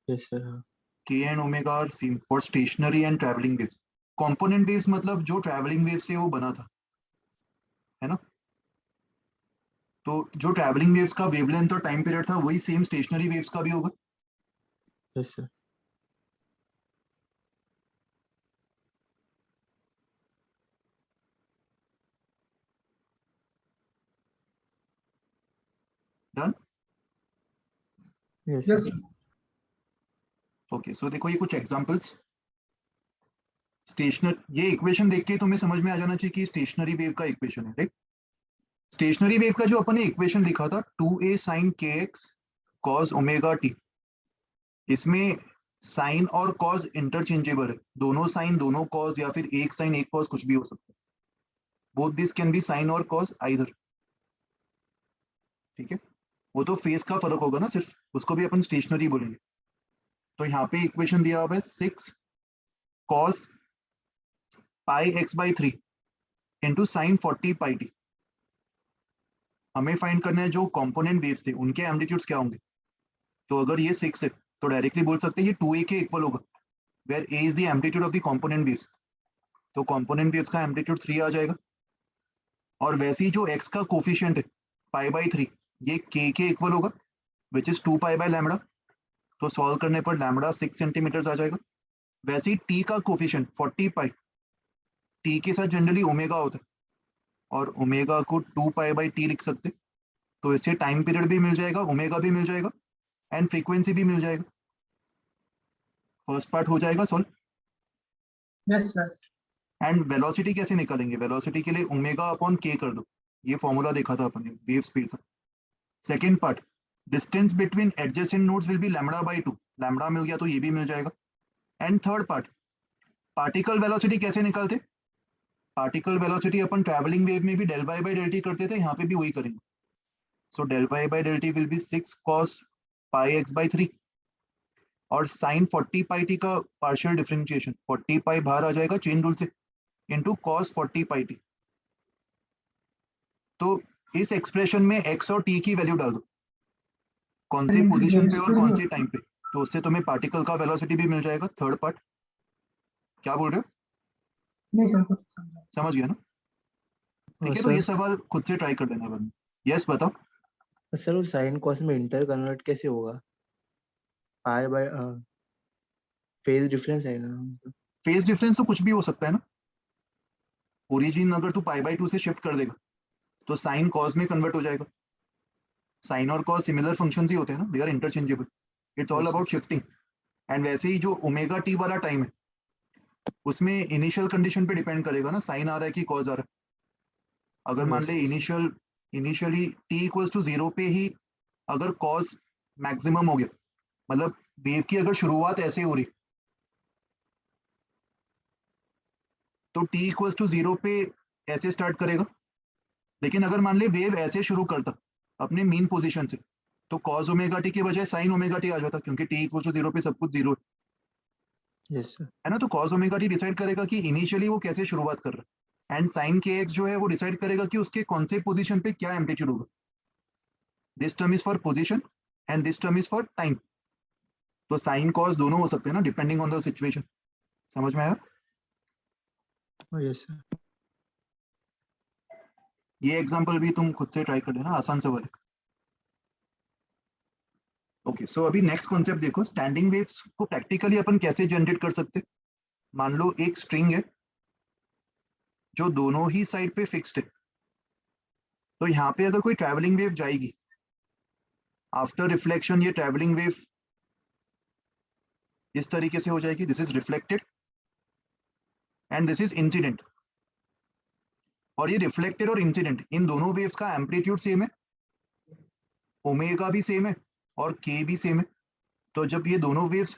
यस सर हाँ। K and omega are same for stationary and travelling waves. Component waves मतलब जो ट्रैवलिंग वेव से वो बना था, है ना? तो जो ट्रैवलिंग वेव्स का वेवलेंथ और टाइम पीरियड था वही सेम स्टेशनरी वेव्स का भी होगा। Yes sir. Done. Yes Yes, sir. sir. Okay, so देखो ये कुछ एग्जांपल्स। स्टेशनर, ये इक्वेशन देख के तुम्हें समझ में आ जाना चाहिए कि स्टेशनरी वेव का इक्वेशन है, राइट? स्टेशनरी वेव का जो अपन ने इक्वेशन लिखा था 2a sin kx cos omega t, इसमें साइन और कॉस इंटरचेंजेबल है, दोनों साइन दोनों कॉस या फिर एक साइन एक कॉस कुछ भी हो सकता है। Both this can be sine और कॉस आइदर। ठीक है, वो तो फेस का फर्क होगा ना सिर्फ, उसको भी अपन स्टेशनरी बोलेंगे। तो यहाँ पे इक्वेशन दिया हुआ है 6 cos pi x by 3 into sine 40 pi T. हमें फाइंड करना है जो कंपोनेंट वेव्स थे उनके एम्पलीट्यूड्स क्या होंगे। तो अगर ये 6 है तो डायरेक्टली बोल सकते हैं ये 2a के इक्वल होगा, where a is the amplitude of the component waves. तो कंपोनेंट वेव्स का एम्पलीट्यूड 3 आ जाएगा। और वैसे ही जो x का कोफिशिएंट है पाई बाई 3, ये k के इक्वल होगा which is 2 pi bye lambda. तो सॉल्व करने पर लैम्बडा 6 सेंटीमीटर आ जाएगा। वैसे ही t का कोफिशिएंट 40 पाई, t के साथ जनरली ओमेगा होता है, और ओमेगा को 2 पाई/t लिख सकते। तो इससे टाइम पीरियड भी मिल जाएगा, ओमेगा भी मिल जाएगा एंड फ्रीक्वेंसी भी मिल जाएगा। फर्स्ट पार्ट हो जाएगा solve. Yes sir. And velocity कैसे निकालेंगे? वेलोसिटी के लिए ओमेगा अपॉन के कर दो, ये फॉर्मूला देखा था अपन ने वेव स्पीड का। Second part, distance between adjacent nodes will be λ/2, lambda मिल गया तो ये भी मिल जाएगा। And third part, particle velocity कैसे निकालते? पार्टिकल वेलोसिटी अपन ट्रैवलिंग वेव में भी del y/del t करते थे, यहाँ पे भी वही करेंगे। सो del y/del t will be 6 cos πx/3 और sin 40πt का पार्शियल डिफरेंशिएशन 40π बाहर आ जाएगा चेन रूल से, इंटू cos 40πt। तो इस एक्सप्रेशन में x और t की वैल्यू डाल दो, कौन से पोजीशन पे और कौन से टाइम पे, तो उससे तुम्हें पार्टिकल का वेलोसिटी भी मिल जाएगा। थर्ड पार्ट क्या बोल रहे हो? नहीं सर, कुछ समझा। समझ गया ना? ठीक है, तो ये सर सवाल खुद से ट्राई कर लेना बाद में। यस बताओ। सर वो साइन कॉस में इंटर कन्वर्ट कैसे होगा? पाई बाय फेज डिफरेंस है ना? फेज डिफरेंस तो कुछ भी हो सकता है ना। ओरिजिन अगर तू π/2 से शिफ्ट कर देगा तो साइन कॉस में कन्वर्ट हो जाएगा। साइन और कॉस सिमिलर फंक्शंस ही होते हैं ना, they are interchangeable. It's all Yes, about shifting. And वैसे ही जो ओमेगा टी वाला टाइम है उसमें इनिशियल कंडीशन पे डिपेंड करेगा ना, साइन आ रहा है कि कॉस आ रहा है। अगर मान yes, ले इनिशियली टी इक्वल्स टू 0 पे ही अगर कॉस मैक्सिमम हो गया, मतलब वेव की अगर शुरुआत ऐसे हो रही, तो टी इक्वल्स टू 0 पे ऐसे स्टार्ट करेगा। लेकिन अगर मान ले वेव ऐसे शुरू करता अपने मीन पोजीशन से, तो कॉस ओमेगा टी के बजाय साइन ओमेगा टी आ जाता, क्योंकि टी इक्वल टू 0 पे सब कुछ 0 yes, sir. है ना। तो कॉस ओमेगा टी डिसाइड करेगा कि इनिशियली वो कैसे शुरुआत कर रहा है, एंड साइन के एक्स जो है वो डिसाइड करेगा कि उसके कौन से पोजीशन पे क्या एम्पलीट्यूड होगा। This term is for position and this term is for time. तो साइन कॉस दोनों हो सकते हैं ना, डिपेंडिंग ऑन द सिचुएशन। समझ में आया? Oh, yes, sir. ये एग्जांपल भी तुम खुद से ट्राई कर लेना, आसान सवाल है। ओके, सो अभी नेक्स्ट कॉन्सेप्ट देखो, स्टैंडिंग वेव्स को प्रैक्टिकली अपन कैसे जनरेट कर सकते। मान लो एक स्ट्रिंग है जो दोनों ही साइड पे फिक्स्ड है। तो यहाँ पे अगर कोई ट्रैवलिंग वेव जाएगी, आफ्टर रिफ्लेक्शन ये ट्रैवलिंग वेव इस तरीके से हो जाएगी, this is reflected and this is incident. और ये रिफ्लेक्टेड और इंसिडेंट इन दोनों वेव्स का एम्पलीट्यूड सेम है, ओमेगा भी सेम है और के भी सेम है। तो जब ये दोनों वेव्स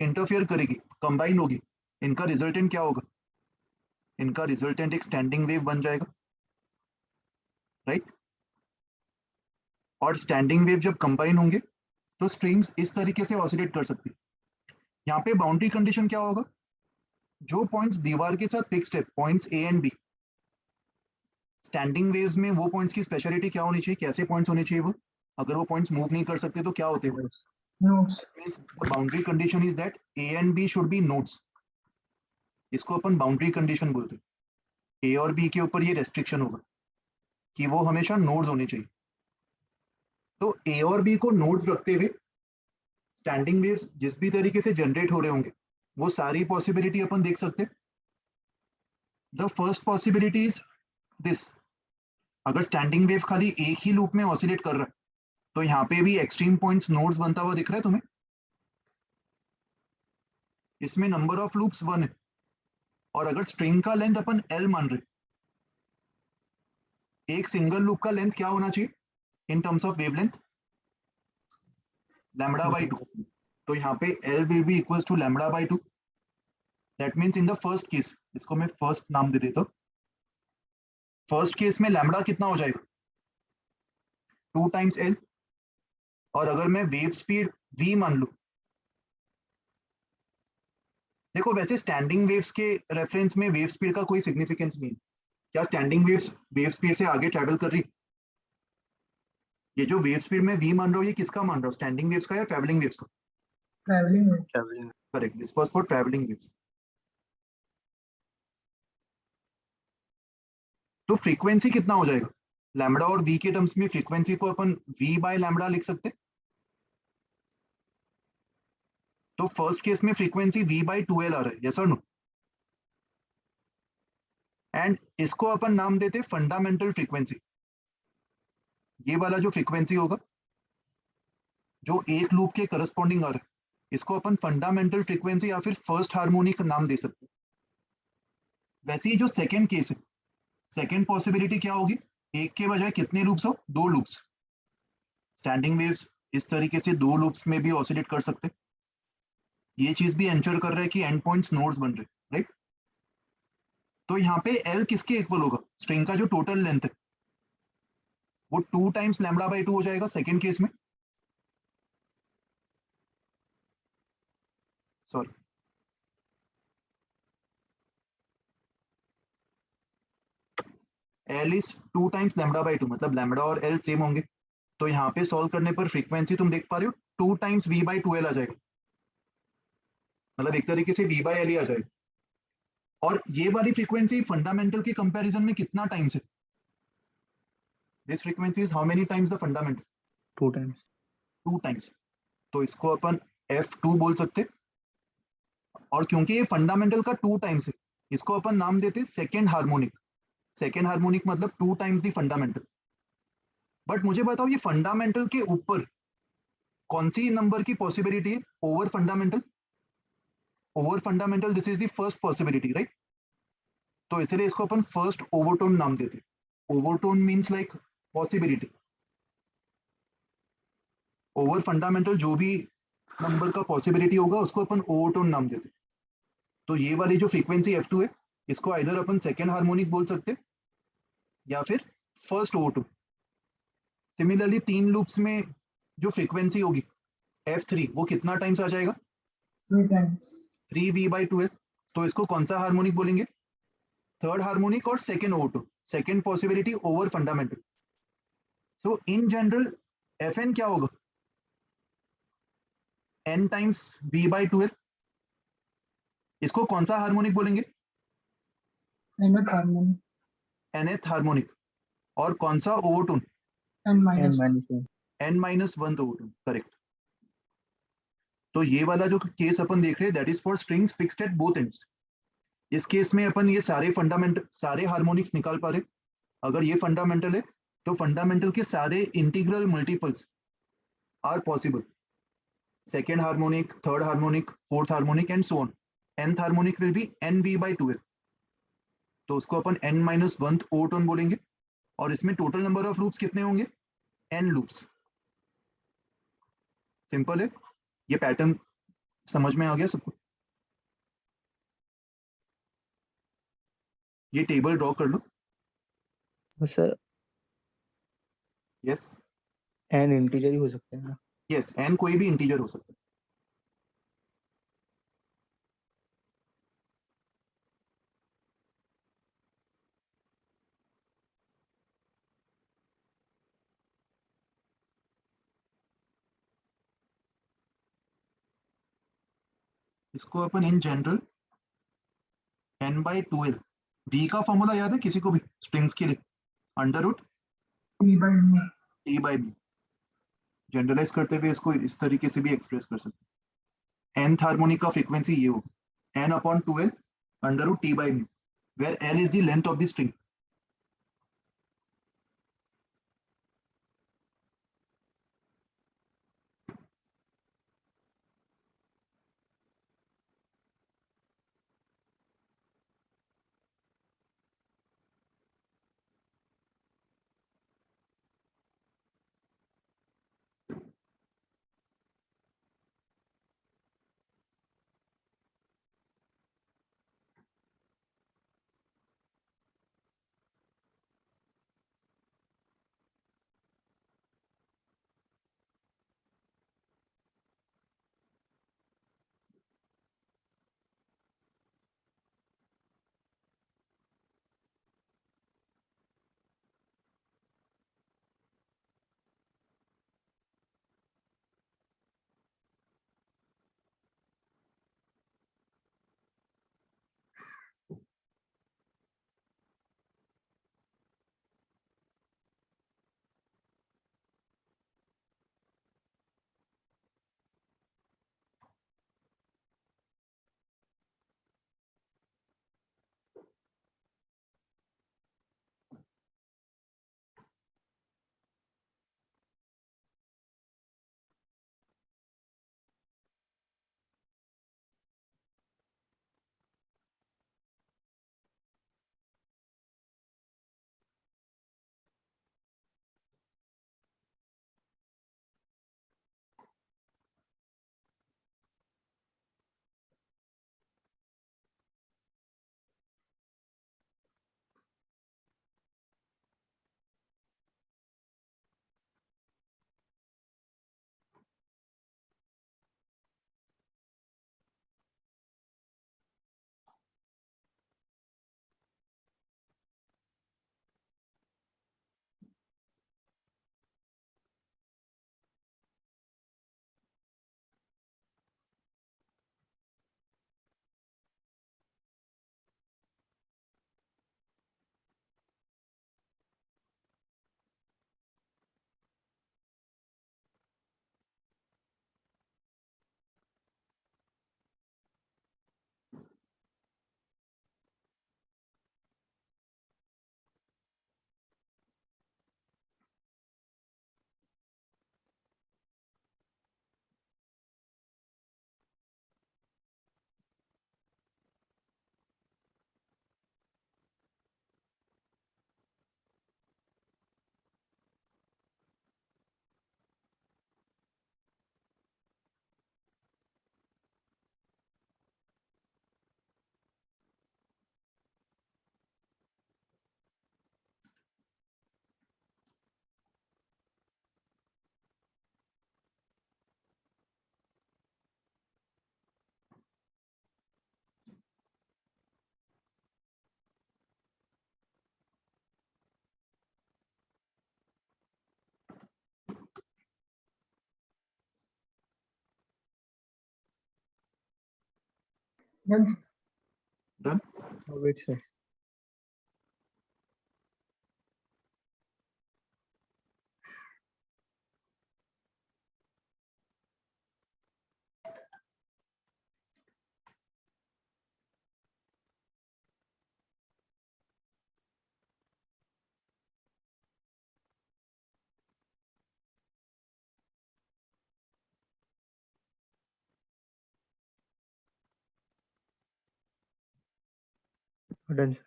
इंटरफेयर करेगी, कंबाइन होगी, इनका रिजल्टेंट क्या होगा? इनका रिजल्टेंट एक स्टैंडिंग वेव बन जाएगा, राइट। और स्टैंडिंग वेव जब कंबाइन होंगे तो स्ट्रिंग्स इस तरीके से ऑसिलेट कर सकती है। यहाँ पे बाउंड्री कंडीशन क्या होगा? जो पॉइंट्स दीवार के साथ फिक्स्ड है, points A and B, standing waves में वो पॉइंट्स की स्पेशलिटी क्या होनी चाहिए, कैसे पॉइंट्स होने चाहिए वो? अगर वो पॉइंट्स मूव नहीं कर सकते तो क्या होते हैं? Yes. Nodes. Means the boundary condition is that A and B should be nodes. इसको अपन बाउंड्री कंडीशन बोलते हैं। ए और बी के ऊपर ये रेस्ट्रिक्शन होगा कि वो हमेशा नोड्स होने चाहिए। तो ए और बी को नोड्स रखते हुए स्टैंडिंग वेव्स जिस भी तरीके से जनरेट हो रहे होंगे वो सारी पॉसिबिलिटी अपन देख सकते हैं। The first possibility is this, अगर स्टैंडिंग वेव खाली एक ही लूप में ऑसिलेट कर रहा है तो यहाँ पे भी एक्सट्रीम पॉइंट्स नोड्स बनता हुआ दिख रहा है तुम्हें। इसमें नंबर ऑफ लूप्स 1 है, और अगर स्ट्रिंग का लेंथ अपन L मान रहे, एक सिंगल लूप का लेंथ क्या होना चाहिए इन टर्म्स ऑफ वेवलेंथ? λ/2। तो यहाँ पे L will be equals to λ/2। That means in the first case, इसको मैं फर्स्ट नाम दे देता हूँ। फर्स्ट केस में लैम्बडा कितना हो जाएगा? 2 टाइम्स L। और अगर मैं वेव स्पीड v मान लू, देखो वैसे स्टैंडिंग वेव्स के रेफरेंस में वेव स्पीड का कोई सिग्निफिकेंस नहीं है। क्या स्टैंडिंग वेव्स वेव स्पीड से आगे ट्रैवल कर रही? ये जो वेव स्पीड में v मान रहा हूँ ये किसका मान रहा हूँ, स्टैंडिंग वेव्स का या ट्रैवलिंग वेव्स का? ट्रैवलिंग में। Traveling. Correct, this was for travelling waves. तो फ्रीक्वेंसी कितना हो जाएगा? लैम्बडा और v के टर्म्स में फ्रीक्वेंसी को अपन v/λ लिख सकते। तो फर्स्ट केस में फ्रीक्वेंसी v/2L आ रहा है, यस और नो? एंड इसको अपन नाम देते फंडामेंटल फ्रीक्वेंसी। ये वाला जो फ्रीक्वेंसी होगा जो एक लूप के करस्पॉन्डिंग आ रहा है, इसको अपन फंडामेंटल फ्रीक्वेंसी या फिर फर्स्ट हार्मोनिक नाम दे सकते हैं। वैसे ही जो सेकंड केस है, सेकंड पॉसिबिलिटी क्या होगी, एक के बजाय कितने लूप्स हो, दो लूप्स। स्टैंडिंग वेव्स इस तरीके से दो लूप्स में भी ऑसिलेट कर सकते हैं। ये चीज भी एंश्योर कर रहा है कि एंड पॉइंट्स नोड्स बन रहे, राइट। तो यहाँ पे एल किसके इक्वल होगा, स्ट्रिंग का जो टोटल लेंथ है वो 2 टाइम्स लैम्बडा बाई 2 हो जाएगा सेकंड केस में। Sorry, L is 2 times lambda by 2, मतलब लैम्बडा और एल सेम होंगे। तो यहाँ पे सॉल्व करने पर फ्रीक्वेंसी तुम देख पा रहे हो 2 टाइम्स वी बाई 2 एल आ जाएगा, मतलब एक तरीके से वी बाई एल ही आ जाएगा। और ये वाली फ्रीक्वेंसी फंडामेंटल के कंपैरिजन में कितना टाइम्स है, this frequency is how many times the fundamental, 2 times. 2 times. तो इसको अपन F2 बोल सकते। और क्योंकि ये फंडामेंटल का 2 टाइम्स है, इसको अपन नाम देते सेकेंड हार्मोनिक। सेकेंड हार्मोनिक मतलब 2 टाइम्स दी फंडामेंटल। बट मुझे बताओ ये फंडामेंटल के ऊपर कौन सी नंबर की पॉसिबिलिटी है, over fundamental. Over fundamental this is the first possibility, right. तो इसलिए इसको अपन फर्स्ट ओवरटोन नाम देते। Overtone means like possibility. Over fundamental जो भी नंबर का पॉसिबिलिटी होगा उसको अपन ओवरटोन नाम देते। तो ये वाली जो फ्रीक्वेंसी F2 है, इसको आइदर अपन सेकेंड हार्मोनिक बोल सकते या फिर फर्स्ट ओवरटोन। सिमिलरली 3 लूप्स में जो फ्रीक्वेंसी होगी F3 वो कितना टाइम्स आ जाएगा, 3 times. 3v/12। तो इसको कौन सा हार्मोनिक बोलेंगे, थर्ड हार्मोनिक और second overtone, second possibility over fundamental. So in general Fn क्या होगा, n टाइम्स v/12। इसको कौन सा हार्मोनिक बोलेंगे, Nth harmonic. nth harmonic. और कौन सा overtone, N N minus 1. minus 1. n-1 overtone, correct. तो ये वाला जो केस अपन देख रहे हैं that is for strings fixed at both ends. इस केस में अपन ये सारे फंडामेंटल सारे हार्मोनिक्स निकाल पा रहे। अगर ये फंडामेंटल है तो फंडामेंटल के सारे integral multiples are possible, second harmonic, third harmonic, fourth harmonic and so on. nth harmonic will be nv/12। तो उसको अपन n-1 ओवरटोन बोलेंगे। और इसमें टोटल नंबर ऑफ लूप्स कितने होंगे, n लूप्स। सिंपल है, ये पैटर्न समझ में आ गया सबको। ये टेबल ड्रॉ कर लो। तो सर यस n इंटीजर ही हो सकते हैं ना? यस, n कोई भी इंटीजर हो सकता है। इसको अपन इन जनरल n/12, v का फॉर्मूला याद है किसी को भी स्ट्रिंग्स के लिए, under root T/b. t/b। Generalise करते हुए इसको इस तरीके से भी एक्सप्रेस कर सकते हैं। nth हार्मोनिक का फ्रीक्वेंसी ये होगा n/12 under root t/b, where l is the length of the string. Done, sir. Done. Oh, wait, sir. Done, sir.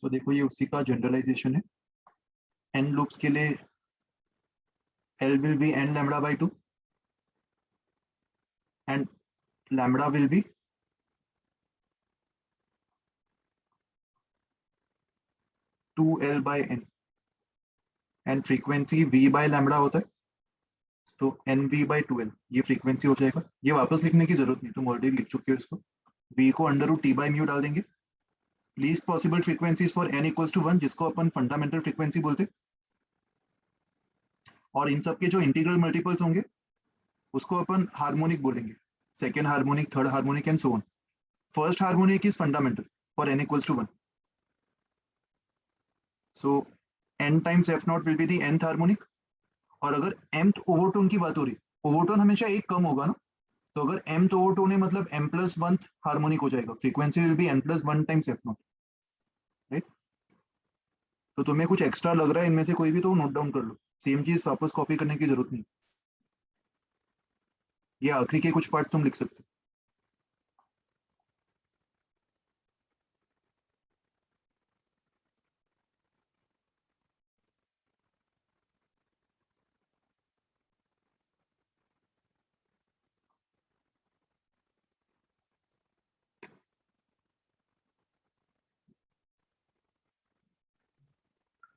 तो देखो ये उसी का जनरलाइजेशन है. एन लूप्स के लिए L will be n lambda by 2 and lambda will be 2L by n and frequency V by lambda होता है तो NV by 2L ये frequency हो जाएगा. ये वापस लिखने की जरूरत नहीं, तुम ऑलरेडी लिख चुके हो इसको. V को under root T by mu डाल देंगे. Least possible frequencies for n equals to 1 जिसको अपन फंडामेंटल फ्रीक्वेंसी बोलते. और इन सब के जो इंटीग्रल मल्टीपल्स होंगे उसको अपन हार्मोनिक बोलेंगे. Second harmonic, third harmonic and so on. First harmonic is fundamental for n equals to 1. So n times f nought will be the nth harmonic. और अगर mth ओवरटोन की बात हो रही, ओवरटोन हमेशा एक कम होगा ना, तो अगर mth ओवरटोन है मतलब m प्लस 1 हार्मोनिक हो जाएगा. Frequency will be n plus 1 times f not. Right. तो तुम्हें कुछ एक्स्ट्रा लग रहा है इनमें से कोई भी तो नोट डाउन कर लो. सेम चीज वापस कॉपी करने की जरूरत नहीं. ये आखिरी के कुछ पार्ट्स तुम लिख सकते हो.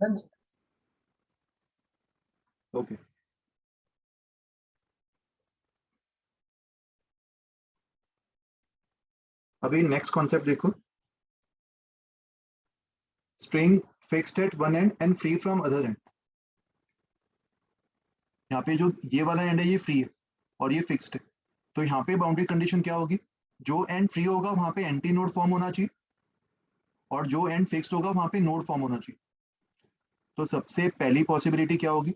Done, sir. ओके. अभी नेक्स्ट कॉन्सेप्ट देखो. String fixed at one and and free from other and. यहाँ पे जो ये वाला एंड है ये फ्री है और ये फिक्स्ड है. तो यहाँ पे बाउंड्री कंडीशन क्या होगी, जो एंड फ्री होगा वहां पे एंटी नोड फॉर्म होना चाहिए और जो एंड फिक्स्ड होगा वहां पे नोड फॉर्म होना चाहिए. तो सबसे पहली पॉसिबिलिटी क्या होगी.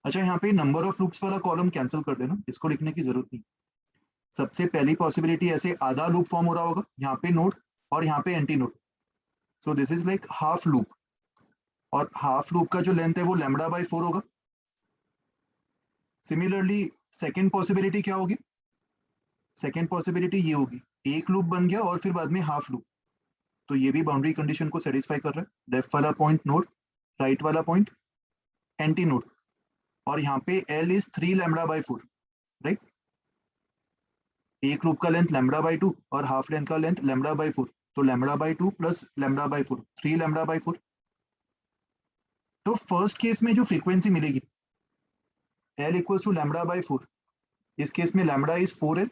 अच्छा यहाँ पे नंबर ऑफ लूप्स वाला कॉलम कैंसिल कर देना, इसको लिखने की जरूरत नहीं. सबसे पहली पॉसिबिलिटी ऐसे आधा लूप फॉर्म हो रहा होगा, यहाँ पे नोड और यहाँ पे anti node. So this is like half loop. और हाफ लूप का जो लेंथ है वो लैम्बडा बाय 4 होगा. सिमिलरली सेकेंड पॉसिबिलिटी क्या होगी, सेकेंड पॉसिबिलिटी ये होगी, एक लूप बन गया और फिर बाद में हाफ लूप. तो ये भी बाउंड्री कंडीशन को सेटिस्फाई कर रहा है. लेफ्ट वाला पॉइंट नोड, राइट वाला पॉइंट एंटी नोड. और यहाँ पे L is 3 lambda by 4. Right. एक लूप का लेंथ लैम्बडा बाय 2 और हाफ लेंथ का लेंथ लैम्बडा बाय 4. तो lambda by 2 plus lambda by 4, 3 lambda by 4. तो फर्स्ट केस में जो फ्रीक्वेंसी मिलेगी L equals to lambda by 4. इस केस में lambda is 4L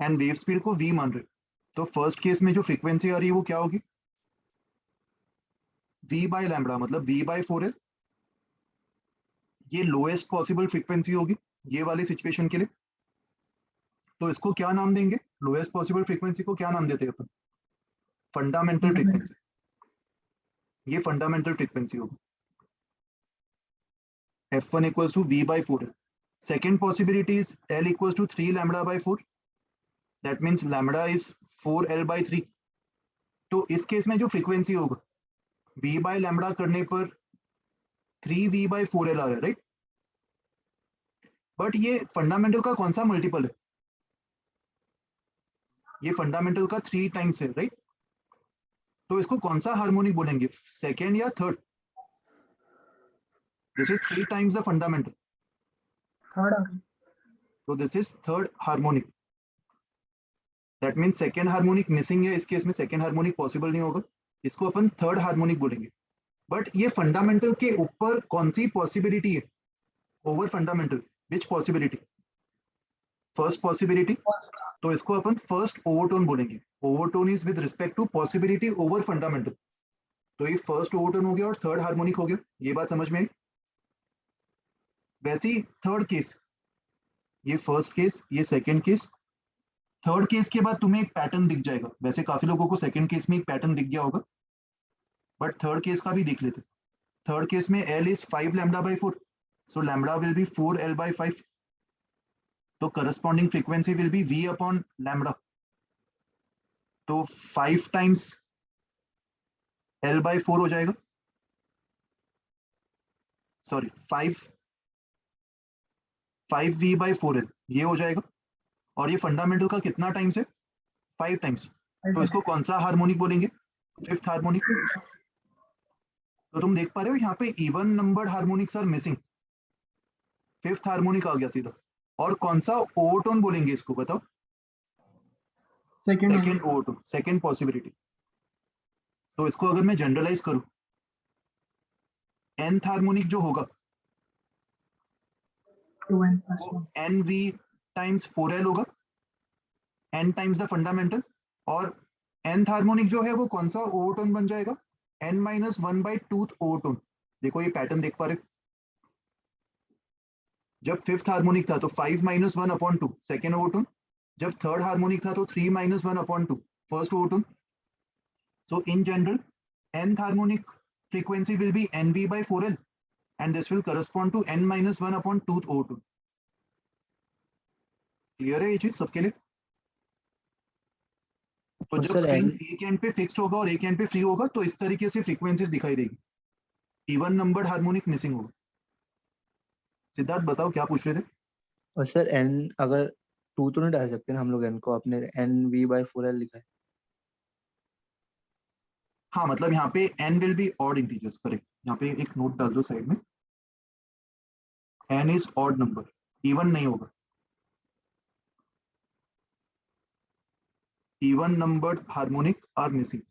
and wave speed को v मान रहे. तो फर्स्ट केस में जो फ्रीक्वेंसी आ रही है वो क्या होगी, v बाय लैम्बडा मतलब v बाय 4L. ये लोएस्ट पॉसिबल फ्रीक्वेंसी होगी ये वाली सिचुएशन के लिए. तो इसको क्या नाम देंगे, लोएस्ट पॉसिबल फ्रीक्वेंसी को क्या नाम देते हैं अपन, फंडामेंटल फ्रीक्वेंसी. ये फंडामेंटल फ्रीक्वेंसी होगी. f1 equals to v by 4L. Second possibility is L equals to 3 lambda by 4. That means lambda is 4L by 3. तो इस केस में जो फ्रीक्वेंसी होगा v by lambda करने पर 3v by 4L आ रहा है. राइट. बट ये फंडामेंटल का कौन सा मल्टीपल है, ये फंडामेंटल का 3 टाइम्स है. राइट. तो इसको कौन सा हार्मोनिक बोलेंगे, सेकेंड या third. This is 3 times the fundamental. Third arm. So this is third harmonic. That means second harmonic missing है. इस केस में second harmonic possible नहीं होगा, इसको अपन third harmonic बोलेंगे. बट ये फंडामेंटल के ऊपर कौन सी पॉसिबिलिटी है, ओवर फंडामेंटल, विच पॉसिबिलिटी, फर्स्ट पॉसिबिलिटी. तो इसको अपन फर्स्ट ओवरटोन बोलेंगे. Overtone is with respect to possibility over fundamental. तो ये फर्स्ट ओवरटोन हो गया और थर्ड हार्मोनिक हो गया. ये बात समझ में आई. वैसे ही थर्ड केस, ये फर्स्ट केस, ये सेकंड केस, थर्ड केस के बाद तुम्हें एक पैटर्न दिख जाएगा। वैसे काफी लोगों को सेकंड केस में एक पैटर्न दिख गया होगा, बट थर्ड केस का भी देख लेते। थर्ड केस में L is 5 lambda by 4, so lambda will be 4L by 5, तो corresponding frequency will be V upon lambda, तो 5 टाइम्स L by 4 हो जाएगा, सॉरी 5V by 4L ये हो जाएगा। और ये फंडामेंटल का कितना टाइम्स है? 5 टाइम्स। तो इसको कौन सा हार्मोनिक बोलेंगे? Fifth harmonic. तो तुम देख पा रहे हो यहाँ पे even numbered harmonics are missing, fifth harmonic आ गया सीधा। और कौन सा ओवरटोन बोलेंगे इसको बताओ? Second second overtone, second possibility. तो इसको अगर मैं जनरलाइज करूं, nth हार्मोनिक जो होगा 2n plus वो 1 nv टाइम्स 4L होगा, n टाइम्स द फंडामेंटल। और nth हार्मोनिक जो है वो कौन सा ओवरटोन बन जाएगा? n minus 1 by tooth overtone. देखो ये पैटर्न देख पा रहे हो? जब फिफ्थ हार्मोनिक था तो 5 माइनस 1 अपॉन 2 सेकेंड ओवरटोन, जब थर्ड हार्मोनिक था तो 3 minus 1 upon 2 first overtone. So in general, nth harmonic frequency will be Nv by 4L, and this will correspond to n minus 1 upon 2th O2. Clear है ये चीज सबके लिए? तो और जब सर स्ट्रिंग एन एक एंड पे फिक्स्ड होगा और एक एंड पे फ्री होगा तो इस तरीके से फ्रीक्वेंसीज दिखाई देगी, इवन नंबर्ड हार्मोनिक मिसिंग होगा। सिद्धार्थ बताओ क्या पूछ रहे थे? और सर एन अगर टू तो नहीं डाल सकते ना हम लोग एन को, अपने NV/4L लिखा है। हाँ मतलब यहाँ पे n will be odd integers, correct. यहाँ पे एक नोट डाल दो साइड में, n is odd number, even नहीं होगा। Even numbered harmonic are missing.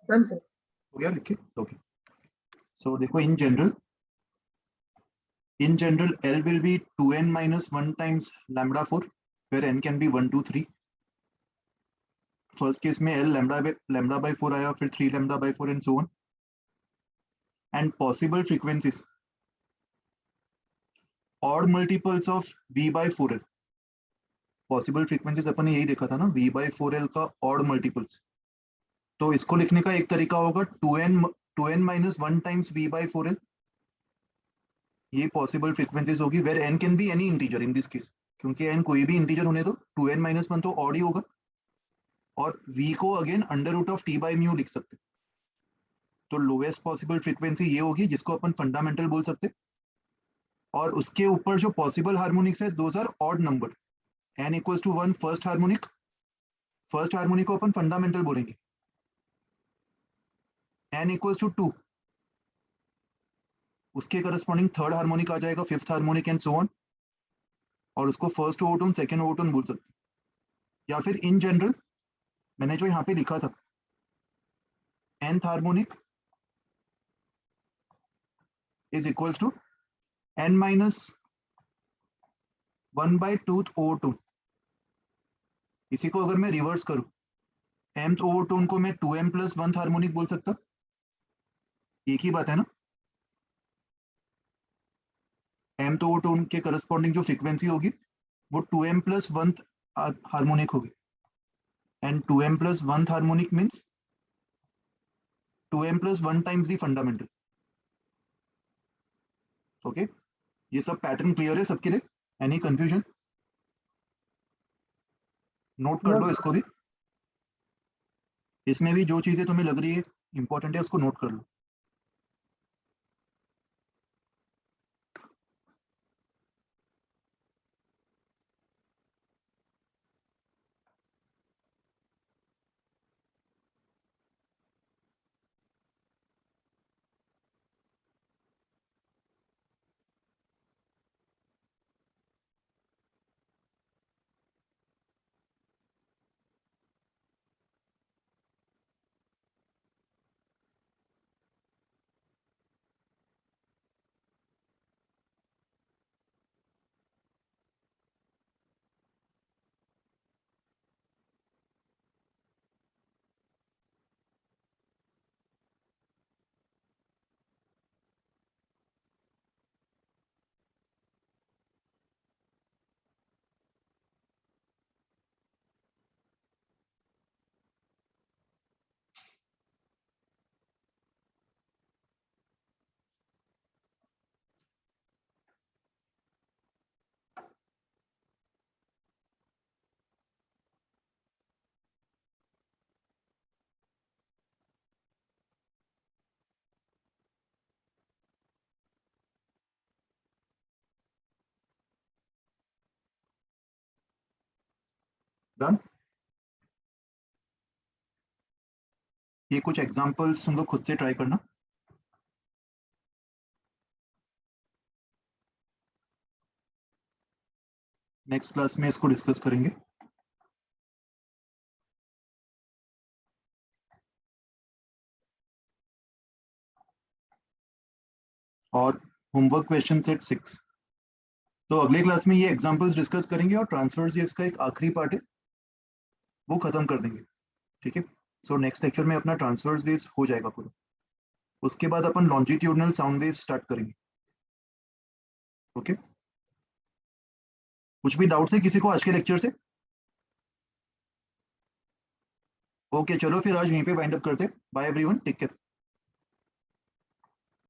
Done sir. हो गया लिखे? ओके, सो देखो in general L will be 2n minus 1 times lambda 4 where n can be 1 2 3. First case में L lambda by 4 आया, फिर 3 lambda by 4 and so on. And possible frequencies odd multiples of V by 4L. Possible frequencies अपन ने यही देखा था ना, V by 4L का ऑड मल्टीपल्स. तो इसको लिखने का एक तरीका होगा 2n minus 1 times V by 4L. ये पॉसिबल फ्रीक्वेंसीज होगी where n can be any integer in this case, क्योंकि n कोई भी इंटीजर होने दो, 2n minus 1 तो ऑड ही होगा, और v को again under root of t by mu लिख सकते. तो लोएस्ट पॉसिबल फ्रीक्वेंसी ये होगी जिसको अपन फंडामेंटल बोल सकते, और उसके ऊपर जो पॉसिबल हार्मोनिक्स है those are odd number. n equals to 1 first harmonic को अपन फंडामेंटल बोलेंगे. n इक्वल्स टू 2 उसके करस्पॉन्डिंग थर्ड हार्मोनिक आ जाएगा, fifth harmonic and so on, और उसको फर्स्ट ओवरटोन सेकंड ओवरटोन बोल सकते. या फिर इन जनरल मैंने जो यहाँ पे लिखा था nth harmonic is equals to n minus 1 by 2th overtone. इसी को अगर मैं रिवर्स करूं, mth ओवरटोन को मैं 2m plus 1th हार्मोनिक बोल सकता. एक ही बात है ना. mth ओवरटोन के करस्पॉन्डिंग जो फ्रीक्वेंसी होगी वो 2m plus 1th हार्मोनिक होगी, and 2m plus 1th harmonic means 2m plus 1 times the fundamental. Okay, ये सब पैटर्न क्लियर है सबके लिए? Any confusion? नोट कर लो इसको भी. इसमें भी जो चीजें तुम्हें लग रही है इंपॉर्टेंट है उसको नोट कर लो. डन. ये कुछ एग्जांपल्स तुम लोग खुद से ट्राई करना. नेक्स्ट क्लास में इसको डिस्कस करेंगे. और होमवर्क क्वेश्चन सेट 6. तो अगले क्लास में ये एग्जांपल्स डिस्कस करेंगे और ट्रांसफर्स वेव्स का एक आखिरी पार्ट है वो खत्म कर देंगे. ठीक है, सो नेक्स्ट लेक्चर में अपना ट्रांसफर्स वेव्स हो जाएगा पूरा. उसके बाद अपन लॉन्जिट्यूडनल साउंड वेव्स स्टार्ट करेंगे. ओके, कुछ भी डाउट्स है किसी को आज के लेक्चर से? ओके, चलो फिर आज यहीं पे वाइंड अप करते हैं. Bye everyone, take care.